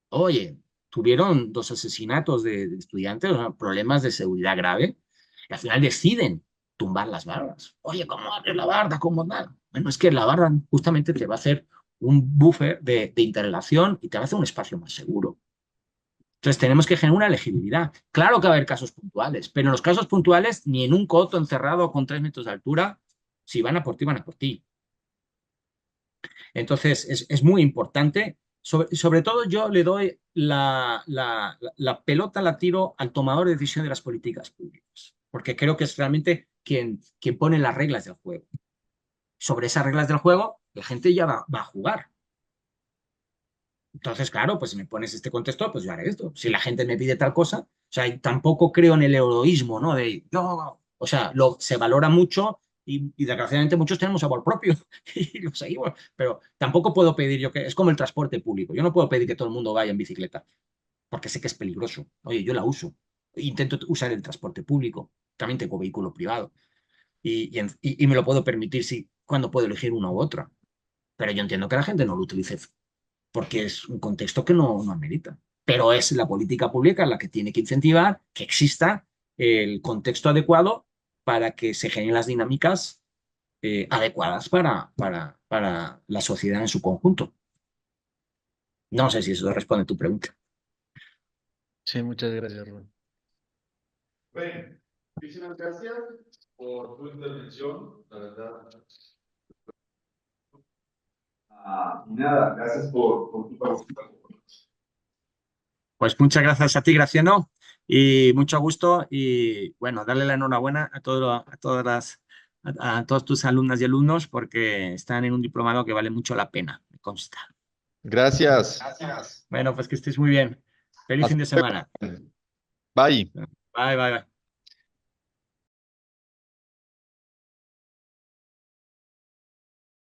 Oye, tuvieron 2 asesinatos de estudiantes, o sea, problemas de seguridad grave, y al final deciden tumbar las bardas. Oye, ¿cómo abres la barda? ¿Cómo nada? Bueno, es que la barda justamente te va a hacer un buffer de interrelación y te va a hacer un espacio más seguro. Entonces tenemos que generar una legibilidad. Claro que va a haber casos puntuales, pero en los casos puntuales, ni en un coto encerrado con 3 metros de altura, si van a por ti, van a por ti. Entonces es muy importante. Sobre todo yo le doy la pelota, la tiro al tomador de decisión de las políticas públicas, porque creo que es realmente quien pone las reglas del juego. Sobre esas reglas del juego, la gente ya va a jugar. Entonces, claro, pues si me pones este contexto, pues yo haré esto. Si la gente me pide tal cosa, o sea, tampoco creo en el heroísmo, ¿no? No, o sea, se valora mucho y desgraciadamente muchos tenemos amor propio y lo seguimos, pero tampoco puedo pedir yo que, es como el transporte público, yo no puedo pedir que todo el mundo vaya en bicicleta, porque sé que es peligroso. Oye, yo la uso, intento usar el transporte público, también tengo vehículo privado y me lo puedo permitir si, cuando puedo elegir una u otra, pero yo entiendo que la gente no lo utilice porque es un contexto que no amerita. Pero es la política pública la que tiene que incentivar que exista el contexto adecuado para que se generen las dinámicas adecuadas para la sociedad en su conjunto. No sé si eso responde a tu pregunta. Sí, muchas gracias, Rubén. Bueno, muchísimas gracias por tu intervención, la verdad. Y nada, gracias por tu participación. Pues muchas gracias a ti, Graciano, y mucho gusto. Y bueno, darle la enhorabuena a todos tus alumnas y alumnos porque están en un diplomado que vale mucho la pena, me consta. Gracias. Bueno, pues que estés muy bien. Feliz fin de semana. Bye. Bye, bye, bye.